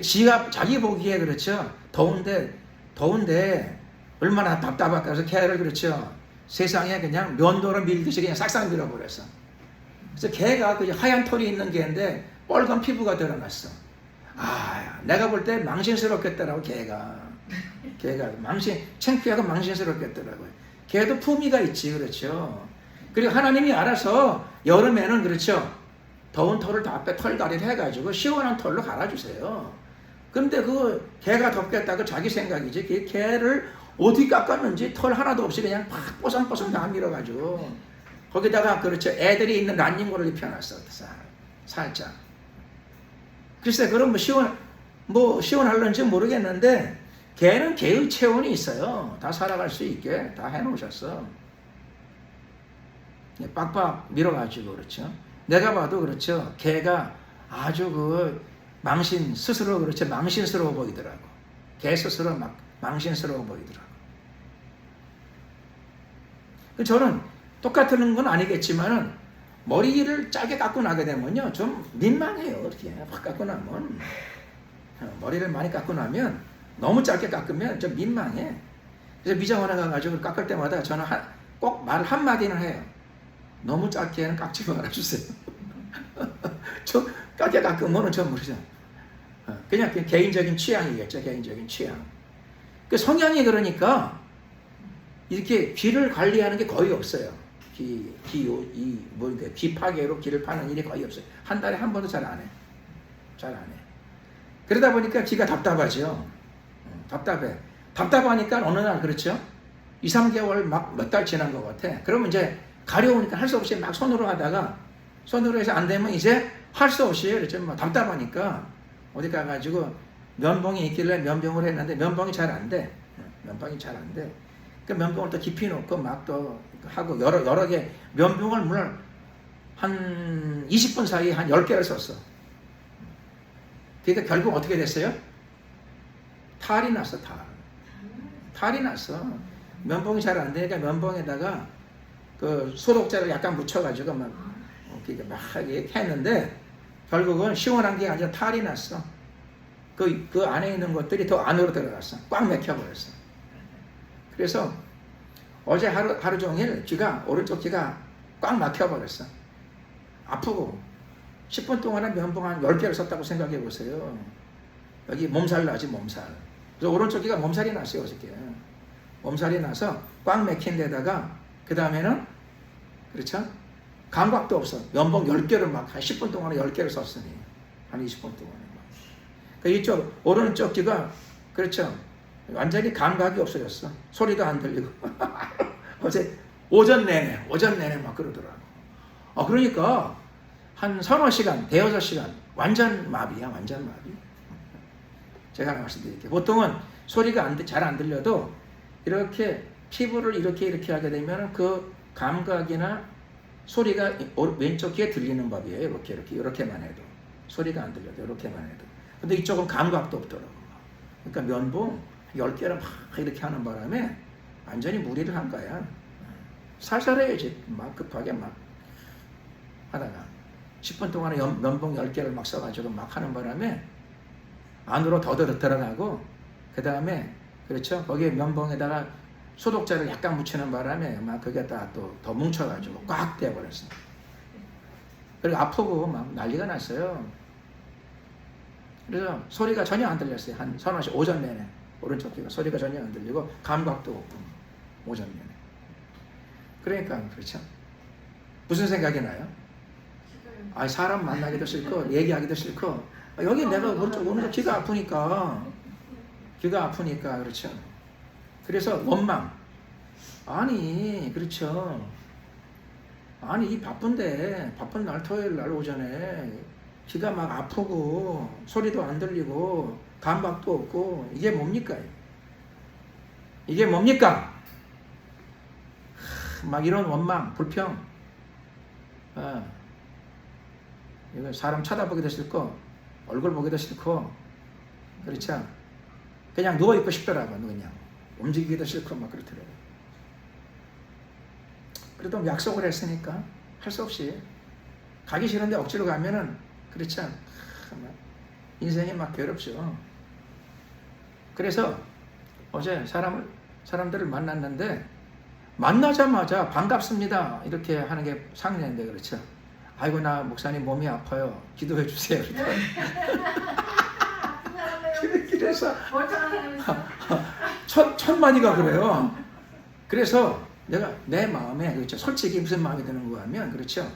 지가 자기 보기에 그렇죠. 더운데 얼마나 답답할까. 그래서 개를 그렇죠. 세상에 그냥 면도로 밀듯이 그냥 싹싹 밀어버렸어. 그래서 개가 그 하얀 털이 있는 개인데 빨간 피부가 드러났어. 내가 볼 때 망신스럽겠더라고. 개가 창피하고 망신스럽겠더라고요. 개도 품위가 있지. 그렇죠. 그리고 하나님이 알아서 여름에는 그렇죠. 더운 털을 다 앞에 털다리를 해가지고 시원한 털로 갈아주세요. 근데 그 개가 덥겠다고 자기 생각이지. 개를 어떻게 깎았는지 털 하나도 없이 그냥 팍 뽀송뽀송 다 밀어가지고 거기다가 그렇죠 애들이 있는 란닝구를 입혀놨어. 살짝. 글쎄 그럼 뭐 시원할런지 모르겠는데 개는 개의 체온이 있어요. 다 살아갈 수 있게 다 해놓으셨어. 빡빡 밀어가지고 그렇죠. 내가 봐도 그렇죠. 개가 아주 스스로 그렇죠. 망신스러워 보이더라고. 개 스스로 막 망신스러워 보이더라고. 저는 똑같은 건 아니겠지만은 머리를 짜게 깎고 나게 되면요 좀 민망해요. 이렇게 확 깎고 나면 머리를 많이 깎고 나면 너무 짧게 깎으면 좀 민망해. 그래서 미장원에 가가지고 깎을 때마다 저는 꼭 말 한마디는 해요. 너무 짧게는 깎지 말아주세요. 좀 짧게 깎으면 좀 모르죠. 그냥 개인적인 취향이겠죠. 개인적인 취향. 그 성향이 그러니까 이렇게 귀를 관리하는 게 거의 없어요. 귀 파괴로 귀를 파는 일이 거의 없어요. 한 달에 한 번도 잘 안 해. 잘 안 해. 그러다 보니까 귀가 답답하죠. 답답해. 답답하니까 어느 날 그렇죠. 2, 3개월 막 몇 달 지난 것 같아. 그러면 이제 가려우니까 할 수 없이 막 손으로 하다가 손으로 해서 안 되면 이제 할 수 없이 그렇죠. 막 답답하니까 어디 가가지고 면봉이 있길래 면봉을 했는데 면봉이 잘 안 돼. 면봉이 잘 안 돼. 그 면봉을 또 깊이 놓고 막 또 하고 여러 개 면봉을 물론 한 20분 사이에 한 10개를 썼어. 그러니까 결국 어떻게 됐어요? 탈이 났어. 탈이 났어. 면봉이 잘 안 되니까 면봉에다가 그 소독제를 약간 묻혀가지고 막 했는데 결국은 시원한 게 아니라 탈이 났어. 그 안에 있는 것들이 더 안으로 들어갔어. 꽉 막혀버렸어. 그래서 어제 하루 종일 오른쪽 귀가 꽉 막혀버렸어. 아프고 10분 동안에 면봉 한 10개를 썼다고 생각해 보세요. 여기 몸살 나지 몸살. 그래서 오른쪽 귀가 몸살이 났어요. 어저께. 몸살이 나서 꽉 막힌 데다가 그 다음에는 그렇죠? 감각도 없어. 면봉 10개를 막 한 10분 동안에 10개를 썼으니 한 20분 동안에 막. 이쪽 오른쪽 귀가 그렇죠? 완전히 감각이 없어졌어. 소리도 안 들리고. 어제 오전 내내 막 그러더라고. 그러니까 한 서너 시간, 대여섯 시간 완전 마비야. 완전 마비. 제가 말씀드릴게요. 보통은 소리가 잘 안 들려도 이렇게 피부를 이렇게 하게 되면 그 감각이나 소리가 왼쪽 귀에 들리는 법이에요. 이렇게만 해도 소리가 안 들려도 이렇게만 해도. 근데 이쪽은 감각도 없더라고. 그러니까 면봉 10개를 막 이렇게 하는 바람에 완전히 무리를 한 거야. 살살 해야지. 막 급하게 막 하다가 10분 동안에 면봉 10개를 막 써가지고 막 하는 바람에 안으로 더 들어가고 그 다음에 그렇죠. 거기에 면봉에다가 소독제를 약간 묻히는 바람에 막 그게 다 또 더 뭉쳐가지고 꽉 되어버렸어. 그리고 아프고 막 난리가 났어요. 그래서 소리가 전혀 안 들렸어요. 한 서너 시 오전 내내 오른쪽 귀가 소리가 전혀 안 들리고 감각도 없고 오전 내내. 그러니까 그렇죠. 무슨 생각이 나요? 사람 만나기도 싫고 얘기하기도 싫고 여기 내가 오른쪽 귀가 아프니까 그렇죠. 그래서 원망. 그렇죠. 이 바쁜 날 토요일 날 오전에 귀가 막 아프고 소리도 안 들리고 감각도 없고 이게 뭡니까? 이게 뭡니까? 막 이런 원망, 불평. 이거 사람 쳐다보기도 싫고 얼굴 보기도 싫고 그렇죠. 그냥 누워있고 싶더라고. 그냥 움직이기도 싫고 막 그렇더라고. 그래도 약속을 했으니까 할 수 없이 가기 싫은데 억지로 가면은 그렇죠. 인생이 막 괴롭죠. 그래서 어제 사람들을 만났는데 만나자마자 반갑습니다 이렇게 하는 게 상례인데 그렇죠. 아이고 나 목사님 몸이 아파요. 기도해 주세요. 그래서 첫 마디가 그래요. 그래서 내가 내 마음에 그렇죠. 솔직히 무슨 마음이 드는 거 하면 그렇죠.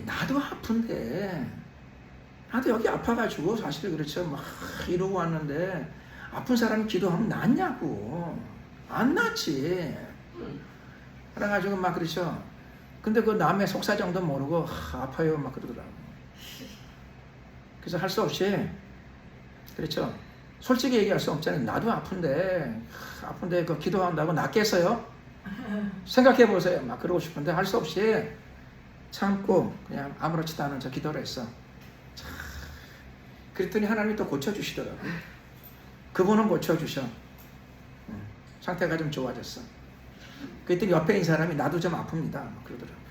나도 아픈데 나도 여기 아파가지고 사실 그렇죠. 막 이러고 왔는데 아픈 사람이 기도하면 낫냐고. 안 낫지. 그래가지고 막 그렇죠. 근데 그 남의 속사정도 모르고 아파요 막 그러더라고. 그래서 할 수 없이 그렇죠. 솔직히 얘기할 수 없잖아요. 나도 아픈데 그 기도한다고 낫겠어요? 생각해 보세요. 막 그러고 싶은데 할 수 없이 참고 그냥 아무렇지도 않은 척 기도를 했어. 그랬더니 하나님이 또 고쳐주시더라고요. 그분은 고쳐주셔. 상태가 좀 좋아졌어. 그랬더니 옆에 있는 사람이 나도 좀 아픕니다. 막 그러더라고요.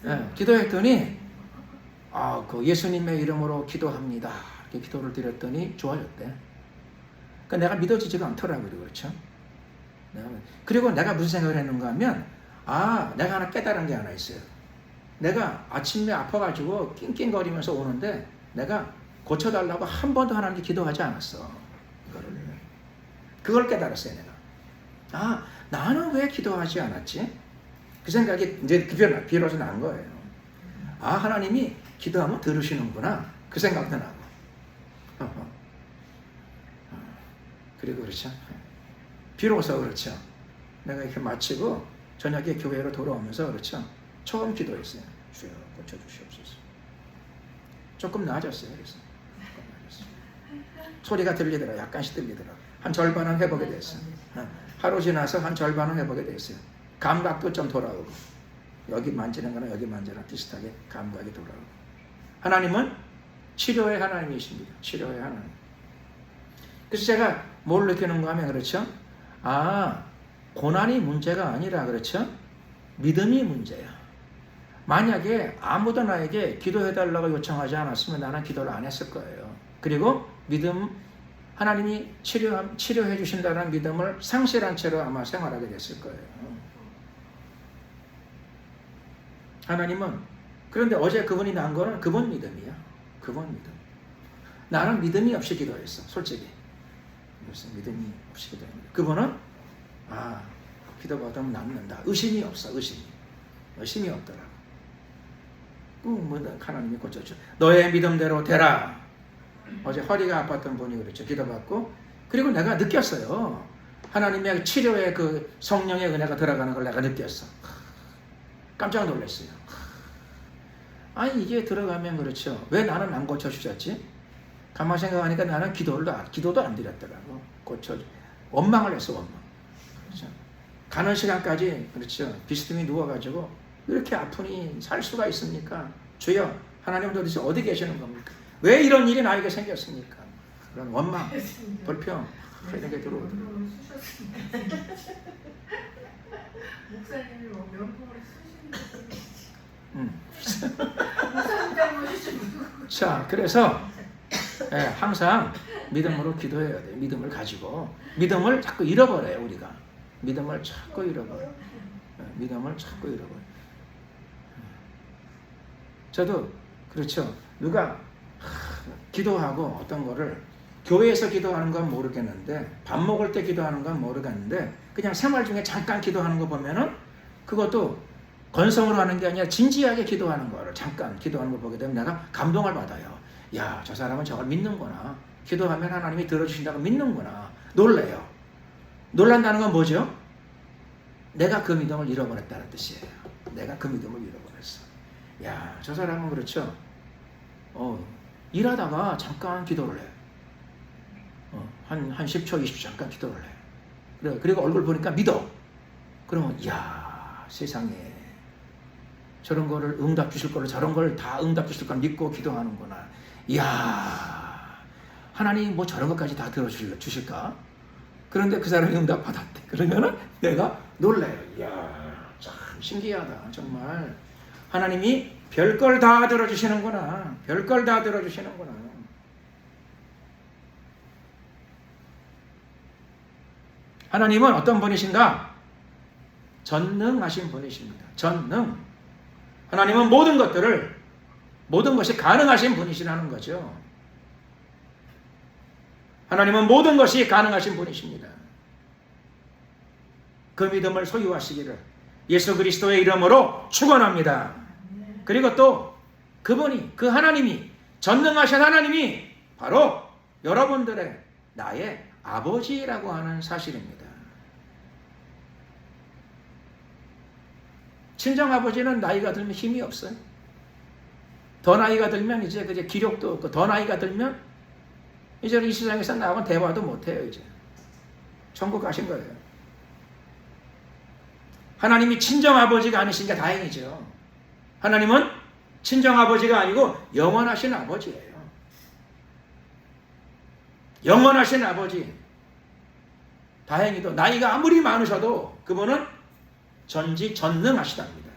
네, 기도했더니 그 예수님의 이름으로 기도합니다. 이렇게 기도를 드렸더니 좋아졌대. 그러니까 내가 믿어지지가 않더라고요. 그렇죠? 그리고 내가 무슨 생각을 했는가 하면 내가 하나 깨달은 게 하나 있어요. 내가 아침에 아파가지고 낑낑거리면서 오는데 내가 고쳐달라고 한 번도 하나님께 기도하지 않았어. 그걸 깨달았어요. 내가 나는 왜 기도하지 않았지? 그 생각이 이제 비로소 난 거예요. 하나님이 기도하면 들으시는구나. 그 생각도 나고. 그리고 그렇죠. 비로소 그렇죠. 내가 이렇게 마치고 저녁에 교회로 돌아오면서 그렇죠. 처음 기도했어요. 주여 고쳐주시옵소서. 조금 나아졌어요. 그래서 소리가 들리더라. 약간씩 들리더라. 한 절반은 회복이 됐어요. 하루 지나서 한 절반은 회복이 됐어요. 감각도 좀 돌아오고 여기 만지는 거나 여기 만지는 거나 비슷하게 감각이 돌아오고. 하나님은 치료의 하나님이십니다. 치료의 하나님. 그래서 제가 뭘 느끼는가 하면 그렇죠. 고난이 문제가 아니라 그렇죠. 믿음이 문제야. 만약에 아무도 나에게 기도해달라고 요청하지 않았으면 나는 기도를 안 했을 거예요. 그리고 하나님이 치료해 주신다는 믿음을 상실한 채로 아마 생활하게 됐을 거예요. 하나님은 그런데 어제 그분이 난 거는 그분 믿음이야. 그분 믿음. 나는 믿음이 없이 기도했어. 솔직히. 무슨 믿음이 없이 기도했는데 그분은 기도받으면 낫는다. 의심이 없어. 의심이 없더라고. 하나님이 고쳐줘. 너의 믿음대로 되라. 어제 허리가 아팠던 분이 그랬죠. 기도받고. 그리고 내가 느꼈어요. 하나님의 치료의 그 성령의 은혜가 들어가는 걸 내가 느꼈어. 깜짝 놀랐어요. 이게 들어가면 그렇죠. 왜 나는 안 고쳐주셨지? 가만히 생각하니까 나는 기도도 안 드렸더라고. 원망을 했어, 원망. 그렇죠. 가는 시간까지, 그렇죠. 비스듬히 누워가지고, 이렇게 아프니 살 수가 있습니까? 주여, 하나님 도대체 어디 계시는 겁니까? 왜 이런 일이 나에게 생겼습니까? 그런 원망, 불평, 이런 게 들어오더라고요. 목사님이 면봉을 쓰시는 자, 그래서 항상 믿음으로 기도해야 돼요. 믿음을 가지고. 믿음을 자꾸 잃어버려요, 우리가. 믿음을 자꾸 잃어버려요. 저도 그렇죠. 누가 기도하고 어떤 거를 교회에서 기도하는 건 모르겠는데 밥 먹을 때 기도하는 건 모르겠는데 그냥 생활 중에 잠깐 기도하는 거 보면은 그것도 건성으로 하는 게 아니라 진지하게 기도하는 거를 잠깐 기도하는 걸 보게 되면 내가 감동을 받아요. 야, 저 사람은 저걸 믿는구나. 기도하면 하나님이 들어주신다고 믿는구나. 놀래요. 놀란다는 건 뭐죠? 내가 그 믿음을 잃어버렸다는 뜻이에요. 내가 그 믿음을 잃어버렸어. 야, 저 사람은 그렇죠. 일하다가 잠깐 기도를 해. 한 10초, 20초 잠깐 기도를 해. 그리고 얼굴 보니까 믿어. 그러면, 이야, 세상에. 저런 거를 응답 주실 거를 저런 걸 다 응답 주실 걸 믿고 기도하는구나. 이야, 하나님 뭐 저런 것까지 다 들어주실까? 그런데 그 사람이 응답 받았대. 그러면은 내가 놀래요. 이야, 참 신기하다. 정말. 하나님이 별걸 다 들어주시는구나. 별걸 다 들어주시는구나. 하나님은 어떤 분이신가? 전능하신 분이십니다. 전능. 하나님은 모든 것이 가능하신 분이시라는 거죠. 하나님은 모든 것이 가능하신 분이십니다. 그 믿음을 소유하시기를 예수 그리스도의 이름으로 축원합니다. 그리고 또 그분이, 그 하나님이 전능하신 하나님이 바로 여러분들의 나의 아버지라고 하는 사실입니다. 친정아버지는 나이가 들면 힘이 없어요. 더 나이가 들면 이제 기력도 없고, 더 나이가 들면 이제 이 세상에서 나하고는 대화도 못해요. 이제 천국 가신 거예요. 하나님이 친정아버지가 아니시니까 다행이죠. 하나님은 친정아버지가 아니고 영원하신 아버지예요. 영원하신 아버지. 다행히도 나이가 아무리 많으셔도 그분은 전지전능하시답니다.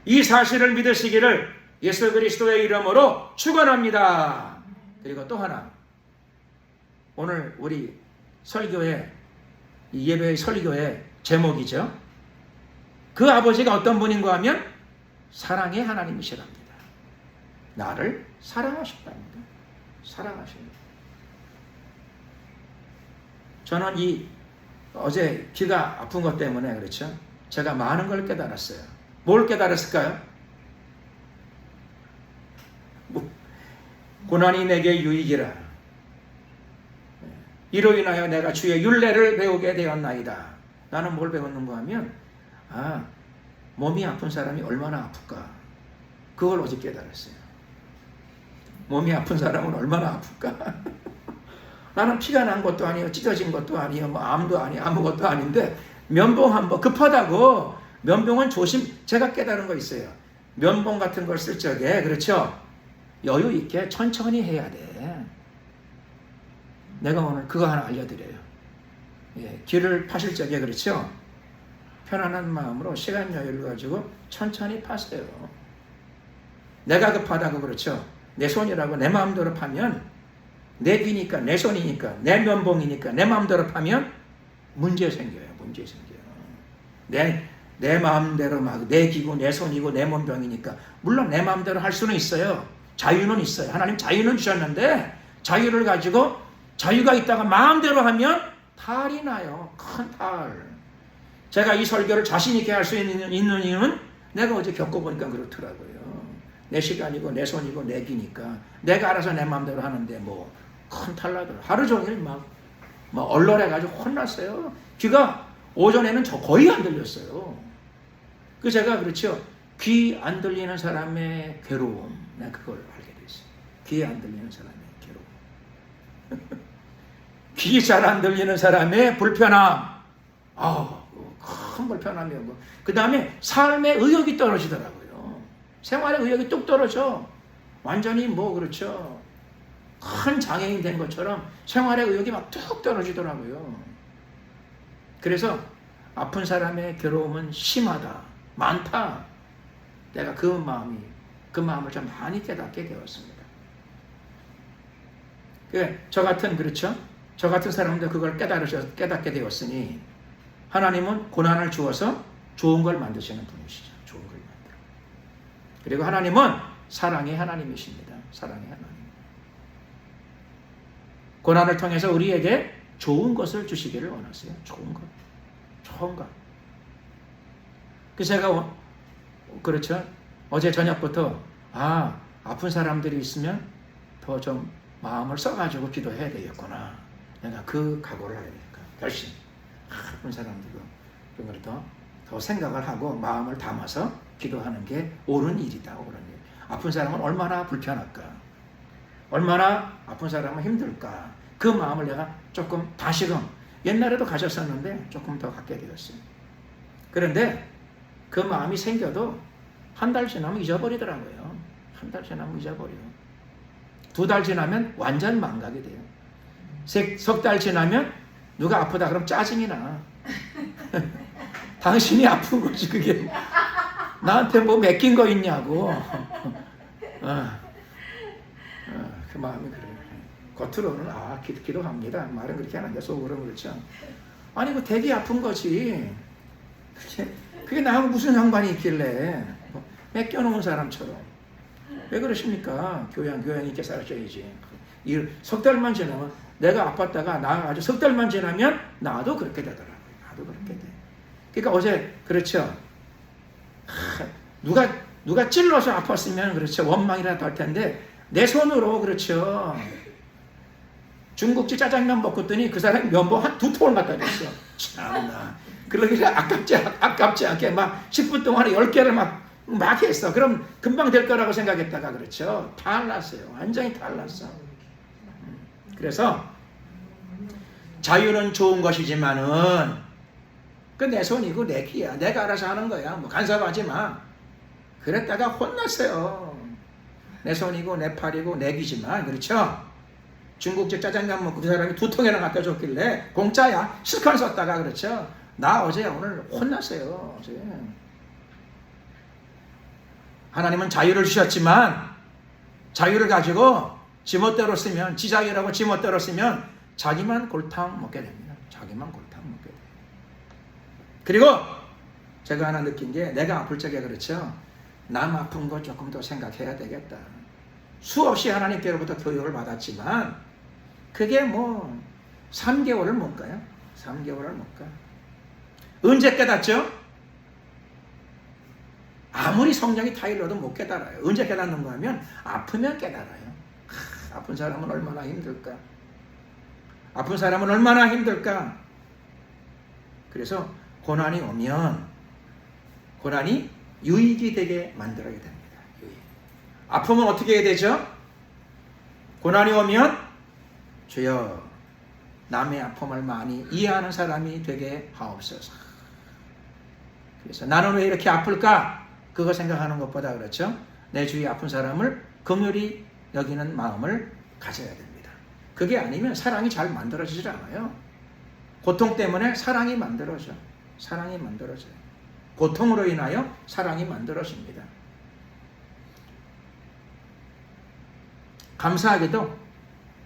이 사실을 믿으시기를 예수 그리스도의 이름으로 축원합니다. 그리고 또 하나, 오늘 우리 설교의 예배의 설교의 제목이죠. 그 아버지가 어떤 분인가 하면 사랑의 하나님이시랍니다. 나를 사랑하신답니다. 사랑하십니다. 저는 어제 귀가 아픈 것 때문에 그렇죠. 제가 많은 걸 깨달았어요. 뭘 깨달았을까요? 고난이 내게 유익이라. 이로 인하여 내가 주의 율례를 배우게 되었나이다. 나는 뭘 배웠는가 하면 몸이 아픈 사람이 얼마나 아플까. 그걸 어제 깨달았어요. 몸이 아픈 사람은 얼마나 아플까. 나는 피가 난 것도 아니에요. 찢어진 것도 아니에요. 뭐 암도 아니에요. 아무것도 아닌데 면봉 한번 급하다고 면봉은 제가 깨달은 거 있어요. 면봉 같은 걸 쓸 적에 그렇죠. 여유 있게 천천히 해야 돼. 내가 오늘 그거 하나 알려드려요. 귀를 파실 적에 그렇죠. 편안한 마음으로 시간 여유를 가지고 천천히 파세요. 내가 급하다고 그렇죠. 내 손이라고 내 마음대로 파면 내 귀니까 내 손이니까 내 면봉이니까 내 마음대로 파면 문제 생겨요. 문제 생겨요. 내 마음대로 막 내 귀고 내 손이고 내 몸병이니까 물론 내 마음대로 할 수는 있어요. 자유는 있어요. 하나님 자유는 주셨는데 자유를 가지고 자유가 있다가 마음대로 하면 탈이 나요. 큰 탈. 제가 이 설교를 자신 있게 할 수 있는 이유는 내가 어제 겪어보니까 그렇더라고요. 내 시간이고 내 손이고 내 귀니까 내가 알아서 내 마음대로 하는데 뭐 큰 탈 나더라. 하루 종일 막 얼얼해가지고 혼났어요. 귀가 오전에는 거의 안 들렸어요. 그 제가 그렇죠. 귀 안 들리는 사람의 괴로움. 내가 그걸 알게 됐어요. 귀 안 들리는 사람의 괴로움. 귀 잘 안 들리는 사람의 불편함. 큰 불편함이고. 그 다음에 삶의 의욕이 떨어지더라고요. 생활의 의욕이 뚝 떨어져. 완전히 그렇죠. 큰 장애인 된 것처럼 생활의 의욕이 막 뚝 떨어지더라고요. 그래서 아픈 사람의 괴로움은 심하다. 많다. 내가 그 마음을 좀 많이 깨닫게 되었습니다. 저 같은 사람도 그걸 깨닫게 되었으니 하나님은 고난을 주어서 좋은 걸 만드시는 분이시죠. 좋은 걸 만들어. 그리고 하나님은 사랑의 하나님이십니다. 사랑의 하나님. 고난을 통해서 우리에게 좋은 것을 주시기를 원하세요. 좋은 것. 좋은 것. 제가 그렇죠. 어제 저녁부터 아픈 사람들이 있으면 더 좀 마음을 써가지고 기도해야 되겠구나. 내가 그 각오를 해야 되니까 결심. 아픈 사람들도 그걸 더 생각을 하고 마음을 담아서 기도하는 게 옳은 일이다. 옳은 일. 아픈 사람은 얼마나 불편할까. 얼마나 아픈 사람은 힘들까. 그 마음을 내가 조금 다시금 옛날에도 가졌었는데 조금 더 갖게 되었어요. 그런데 그 마음이 생겨도 한 달 지나면 잊어버리더라고요. 한 달 지나면 잊어버려요. 2달 지나면 완전 망각이 돼요. 석 달 지나면 누가 아프다 그러면 짜증이 나. 당신이 아픈 거지 그게. 나한테 뭐 맡긴 거 있냐고. 그 마음이 그래요. 겉으로는 기도합니다. 말은 그렇게 하는데 속으로는 그렇죠. 아니 그 되게 아픈 거지. 그게 나하고 무슨 상관이 있길래 맡겨놓은 사람처럼. 왜 그러십니까? 교양 있게 살아야지. 석 달만 지나면 내가 아팠다가 나아가지고 석 달만 지나면 나도 그렇게 되더라고요. 나도 그렇게 돼. 그러니까 어제 그렇죠. 누가 찔러서 아팠으면 그렇죠. 원망이라도 할 텐데 내 손으로 그렇죠. 중국집 짜장면 먹었더니 그 사람이 면봉 한 2통을 갖다 줬어. 참나. 그러길래 아깝지 않게 막 10분 동안에 10개를 막 했어. 그럼 금방 될 거라고 생각했다가 그렇죠. 달랐어요. 완전히 달랐어. 그래서 자유는 좋은 것이지만은 그 내 손이고 내 귀야. 내가 알아서 하는 거야. 뭐 간섭하지 마. 그랬다가 혼났어요. 내 손이고 내 팔이고 내 귀지만 그렇죠. 중국집 짜장면 먹고 그 사람이 2통이나 갖다 줬길래 공짜야. 실컷 썼다가 그렇죠. 나 오늘 혼났어요. 어제. 하나님은 자유를 주셨지만 자유를 가지고 지멋대로 쓰면 지자유라고 지멋대로 쓰면 자기만 골탕 먹게 됩니다. 자기만 골탕 먹게 돼요. 그리고 제가 하나 느낀 게 내가 아플 적에 그렇죠. 남 아픈 거 조금 더 생각해야 되겠다. 수없이 하나님께로부터 교육을 받았지만 그게 뭐 3개월을 못 가요. 3개월을 못 가. 언제 깨닫죠? 아무리 성령이 타일러도 못 깨달아요. 언제 깨닫는가 하면 아프면 깨달아요. 아픈 사람은 얼마나 힘들까? 아픈 사람은 얼마나 힘들까? 그래서 고난이 오면 고난이 유익이 되게 만들어야 됩니다. 유익. 아프면 어떻게 해야 되죠? 고난이 오면 주여 남의 아픔을 많이 이해하는 사람이 되게 하옵소서. 그래서 나는 왜 이렇게 아플까? 그거 생각하는 것보다 그렇죠. 내 주위에 아픈 사람을 긍휼히 여기는 마음을 가져야 됩니다. 그게 아니면 사랑이 잘 만들어지질 않아요. 고통 때문에 사랑이 만들어져. 사랑이 만들어져요. 고통으로 인하여 사랑이 만들어집니다. 감사하게도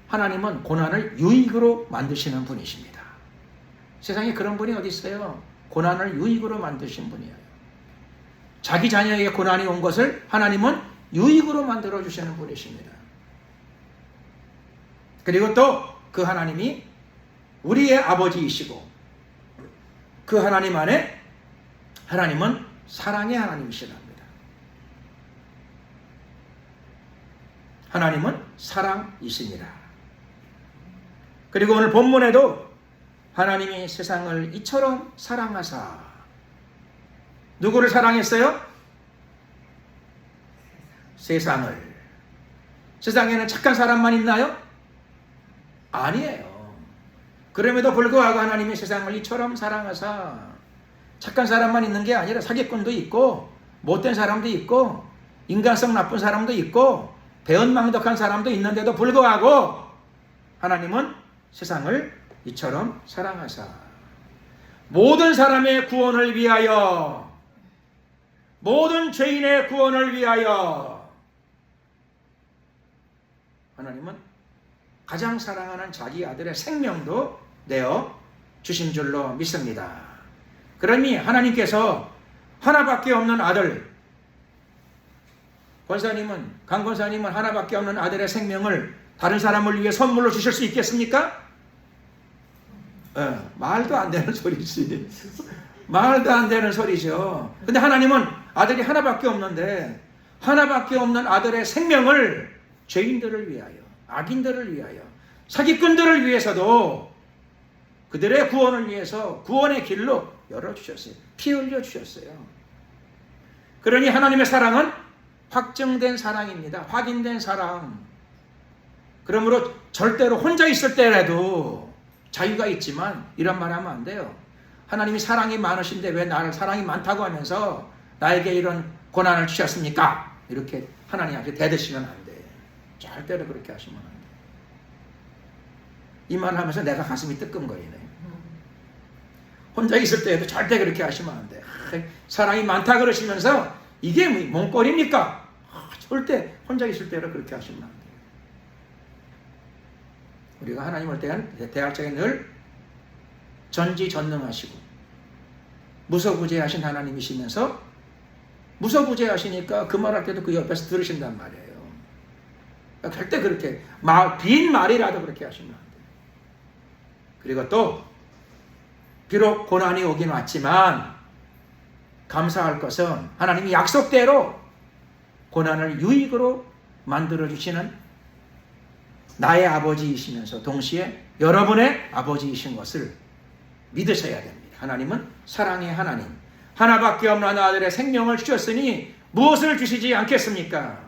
하나님은 고난을 유익으로 만드시는 분이십니다. 세상에 그런 분이 어디 있어요? 고난을 유익으로 만드신 분이에요. 자기 자녀에게 고난이 온 것을 하나님은 유익으로 만들어 주시는 분이십니다. 그리고 또 그 하나님이 우리의 아버지이시고 그 하나님 안에 하나님은 사랑의 하나님이시랍니다. 하나님은 사랑이시니라. 그리고 오늘 본문에도 하나님이 세상을 이처럼 사랑하사 누구를 사랑했어요? 세상을. 세상에는 착한 사람만 있나요? 아니에요. 그럼에도 불구하고 하나님이 세상을 이처럼 사랑하사 착한 사람만 있는 게 아니라 사기꾼도 있고 못된 사람도 있고 인간성 나쁜 사람도 있고 배은망덕한 사람도 있는데도 불구하고 하나님은 세상을 이처럼 사랑하사 모든 사람의 구원을 위하여 모든 죄인의 구원을 위하여 하나님은 가장 사랑하는 자기 아들의 생명도 내어 주신 줄로 믿습니다. 그러니 하나님께서 하나밖에 없는 아들 강 권사님은 하나밖에 없는 아들의 생명을 다른 사람을 위해 선물로 주실 수 있겠습니까? 말도 안 되는 소리지. 말도 안 되는 소리죠. 근데 하나님은 아들이 하나밖에 없는데 하나밖에 없는 아들의 생명을 죄인들을 위하여 악인들을 위하여 사기꾼들을 위해서도 그들의 구원을 위해서 구원의 길로 열어주셨어요. 피 흘려주셨어요. 그러니 하나님의 사랑은 확증된 사랑입니다. 확인된 사랑. 그러므로 절대로 혼자 있을 때라도 자유가 있지만 이런 말 하면 안 돼요. 하나님이 사랑이 많으신데 왜 나를 사랑이 많다고 하면서 나에게 이런 고난을 주셨습니까? 이렇게 하나님한테 대드시면 안 돼. 절대로 그렇게 하시면 안 돼. 이 말을 하면서 내가 가슴이 뜨끔거리네. 혼자 있을 때에도 절대 그렇게 하시면 안 돼. 사랑이 많다 그러시면서 이게 뭔 꼴입니까? 절대 혼자 있을 때로 그렇게 하시면 안 돼. 우리가 하나님을 대할 적에 늘 전지전능하시고 무소부재하신 하나님이시면서 무소부재하시니까 그 말할 때도 그 옆에서 들으신단 말이에요. 절대 그렇게 빈 말이라도 그렇게 하시면 안 돼요. 그리고 또 비록 고난이 오긴 왔지만 감사할 것은 하나님이 약속대로 고난을 유익으로 만들어주시는 나의 아버지이시면서 동시에 여러분의 아버지이신 것을 믿으셔야 됩니다. 하나님은 사랑의 하나님, 하나밖에 없는 아들의 생명을 주셨으니 무엇을 주시지 않겠습니까?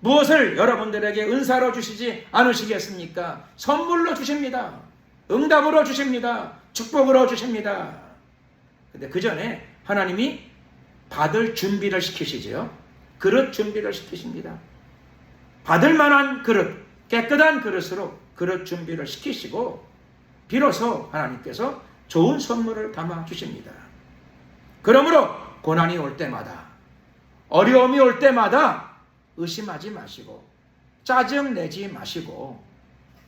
무엇을 여러분들에게 은사로 주시지 않으시겠습니까? 선물로 주십니다. 응답으로 주십니다. 축복으로 주십니다. 근데 그 전에 하나님이 받을 준비를 시키시죠. 그릇 준비를 시키십니다. 받을 만한 그릇, 깨끗한 그릇으로 그릇 준비를 시키시고 비로소 하나님께서 좋은 선물을 담아 주십니다. 그러므로 고난이 올 때마다, 어려움이 올 때마다 의심하지 마시고 짜증내지 마시고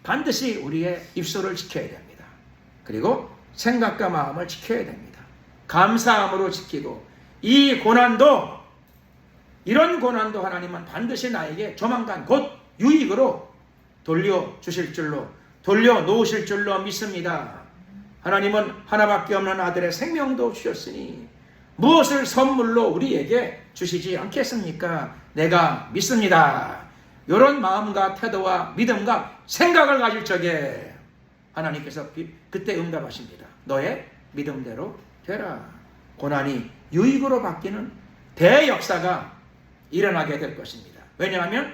반드시 우리의 입술을 지켜야 됩니다. 그리고 생각과 마음을 지켜야 됩니다. 감사함으로 지키고 이 고난도, 이런 고난도 하나님은 반드시 나에게 조만간 곧 유익으로 돌려주실 줄로, 돌려놓으실 줄로 믿습니다. 하나님은 하나밖에 없는 아들의 생명도 주셨으니 무엇을 선물로 우리에게 주시지 않겠습니까? 내가 믿습니다. 이런 마음과 태도와 믿음과 생각을 가질 적에 하나님께서 그때 응답하십니다. 너의 믿음대로 되라. 고난이 유익으로 바뀌는 대역사가 일어나게 될 것입니다. 왜냐하면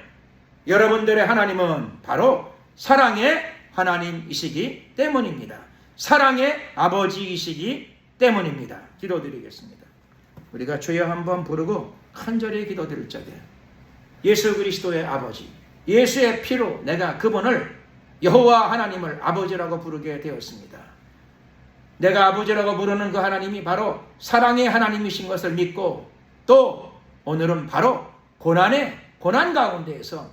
여러분들의 하나님은 바로 사랑의 하나님이시기 때문입니다. 사랑의 아버지이시기 때문입니다. 기도드리겠습니다. 우리가 주여 한번 부르고 간절히 기도드릴 적에 예수 그리스도의 아버지, 예수의 피로 내가 그분을, 여호와 하나님을 아버지라고 부르게 되었습니다. 내가 아버지라고 부르는 그 하나님이 바로 사랑의 하나님이신 것을 믿고 또 오늘은 바로 고난 가운데에서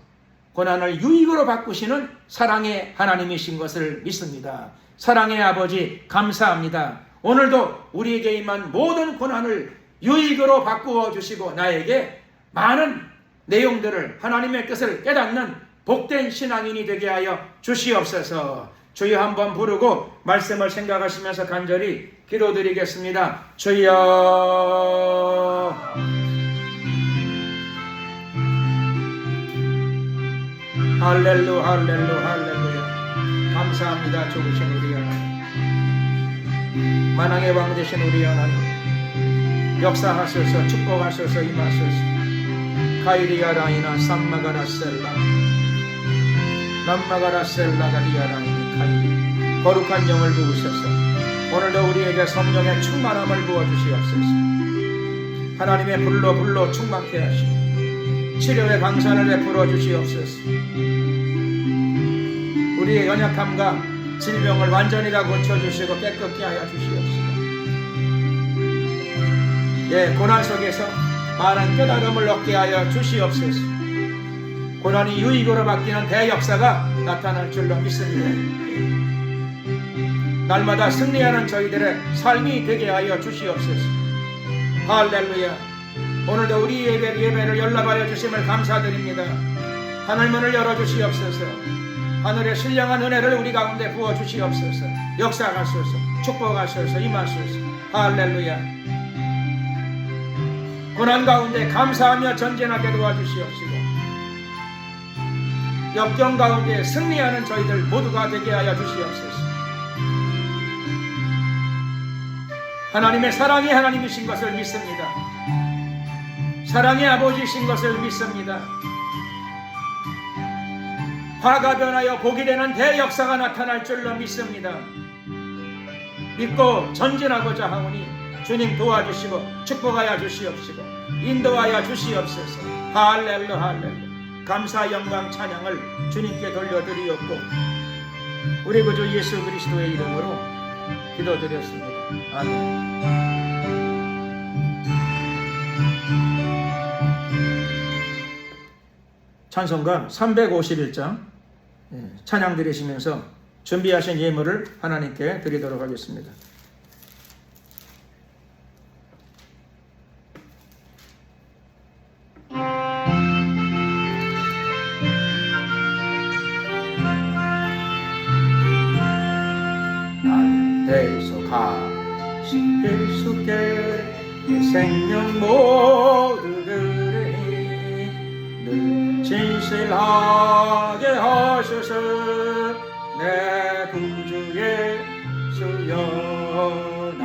고난을 유익으로 바꾸시는 사랑의 하나님이신 것을 믿습니다. 사랑의 아버지 감사합니다. 오늘도 우리에게 임한 모든 고난을 유익으로 바꾸어 주시고 나에게 많은 내용들을, 하나님의 뜻을 깨닫는 복된 신앙인이 되게 하여 주시옵소서. 주여 한번 부르고 말씀을 생각하시면서 간절히 기도드리겠습니다. 주여, 할렐루 할렐루 할렐루야. 감사합니다. 좋으신 우리 하나님, 만왕의 왕 되신 우리 하나님, 역사하소서, 축복하소서, 임하소서. 카이리아라이나 삼마가라셀라 남마가라셀라가리아라이니 카이리. 거룩한 영을 부으셔서 오늘도 우리에게 성령의 충만함을 부어주시옵소서. 하나님의 불로 충만케 하시고 치료의 방산을 베풀어 주시옵소서. 우리의 연약함과 질병을 완전히 다 고쳐주시고 깨끗게 하여 주시옵소서. 예, 고난 속에서 많은 깨달음을 얻게 하여 주시옵소서. 고난이 유익으로 바뀌는 대역사가 나타날 줄로 믿습니다. 날마다 승리하는 저희들의 삶이 되게 하여 주시옵소서. 할렐루야. 오늘도 우리 예배를 연락하여 주심을 감사드립니다. 하늘문을 열어주시옵소서. 하늘의 신령한 은혜를 우리 가운데 부어주시옵소서. 역사하소서, 축복하소서, 임하소서. 할렐루야. 고난 가운데 감사하며 전진하게 도와주시옵시고 역경 가운데 승리하는 저희들 모두가 되게 하여 주시옵소서. 하나님의 사랑이 하나님이신 것을 믿습니다. 사랑의 아버지이신 것을 믿습니다. 화가 변하여 복이 되는 대역사가 나타날 줄로 믿습니다. 믿고 전진하고자 하오니 주님 도와주시고 축복하여 주시옵시고 인도하여 주시옵소서. 할렐루 할렐루. 감사 영광 찬양을 주님께 돌려드리옵고 우리 구주 예수 그리스도의 이름으로 기도드렸습니다. 아멘. 찬송가 351장 찬양 드리시면서 준비하신 예물을 하나님께 드리도록 하겠습니다. 예수께 내 생명 모두 드리니 진실하게 하소서. 내 구주의 주여 나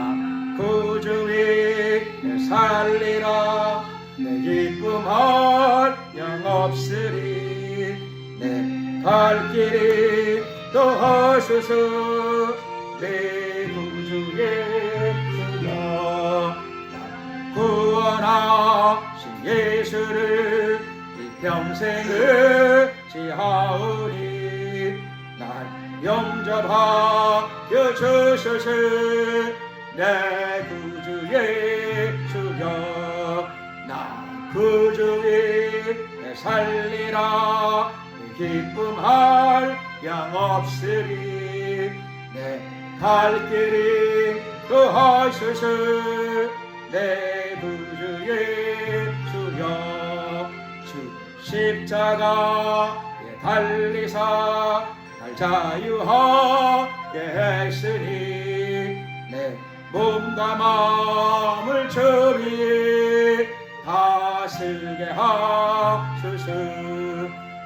구주의 살리라. 내 기쁨할 영 없으리. 내 갈 길이 또 하소서. 내 구주의 주여 나 구원하신 예수를 이 평생을 지하오리. 날 영접하여 주소서. 내 구주의 주여 나 구주의 살리라. 기쁨할 양 없으리. 내 갈 길이 또 하소서. 내 구주의 주여 주 십자가에 달리사 날 자유하게 했으니 내 몸과 마음을 주 위에 다스게 하소서.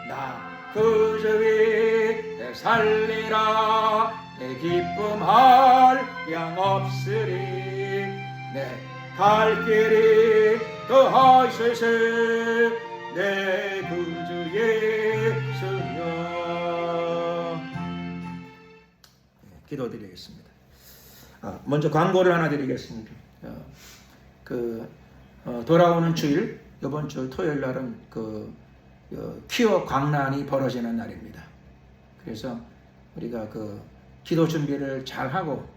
나 구주의 살리라. 내 기쁨할 양 없으리. 내 갈 길이 또 하소서. 내 구주의 주여. 기도드리겠습니다. 먼저 광고를 하나 드리겠습니다. 돌아오는 주일, 이번 주 토요일 날은 퀴어 광란이 벌어지는 날입니다. 그래서 우리가 기도 준비를 잘 하고,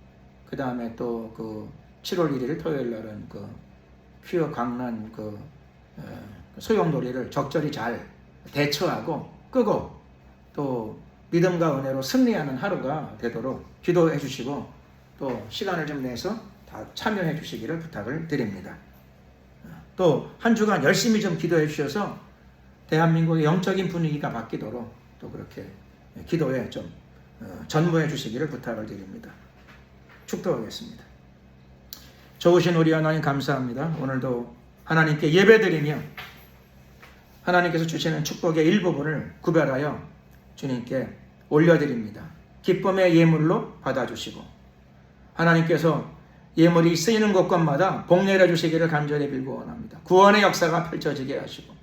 그 다음에 또 7월 1일 토요일 날은 퀴어 광란 소용돌이를 적절히 잘 대처하고 끄고 또 믿음과 은혜로 승리하는 하루가 되도록 기도해 주시고, 또 시간을 좀 내서 다 참여해 주시기를 부탁을 드립니다. 또 한 주간 열심히 좀 기도해 주셔서 대한민국의 영적인 분위기가 바뀌도록 또 그렇게 기도에 좀 전무해 주시기를 부탁을 드립니다. 축도하겠습니다. 좋으신 우리 하나님 감사합니다. 오늘도 하나님께 예배드리며 하나님께서 주시는 축복의 일부분을 구별하여 주님께 올려드립니다. 기쁨의 예물로 받아주시고, 하나님께서 예물이 쓰이는 곳곳마다 복 내려주시기를 간절히 빌고 원합니다. 구원의 역사가 펼쳐지게 하시고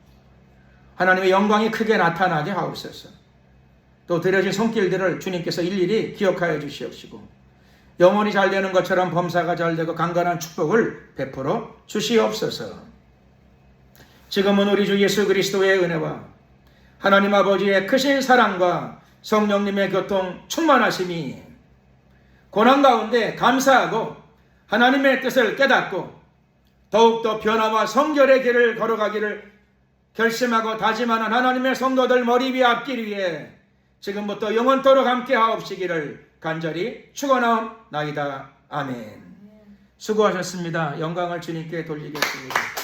하나님의 영광이 크게 나타나게 하옵소서. 또 드려진 손길들을 주님께서 일일이 기억하여 주시옵시고, 영혼이 잘 되는 것처럼 범사가 잘 되고 강건한 축복을 베풀어 주시옵소서. 지금은 우리 주 예수 그리스도의 은혜와 하나님 아버지의 크신 사랑과 성령님의 교통 충만하심이 고난 가운데 감사하고 하나님의 뜻을 깨닫고 더욱더 변화와 성결의 길을 걸어가기를 결심하고 다짐하는 하나님의 성도들 머리 위에 앞길 위에 지금부터 영원토록 함께 하옵시기를 간절히 축원하옵나이다. 아멘. 수고하셨습니다. 영광을 주님께 돌리겠습니다.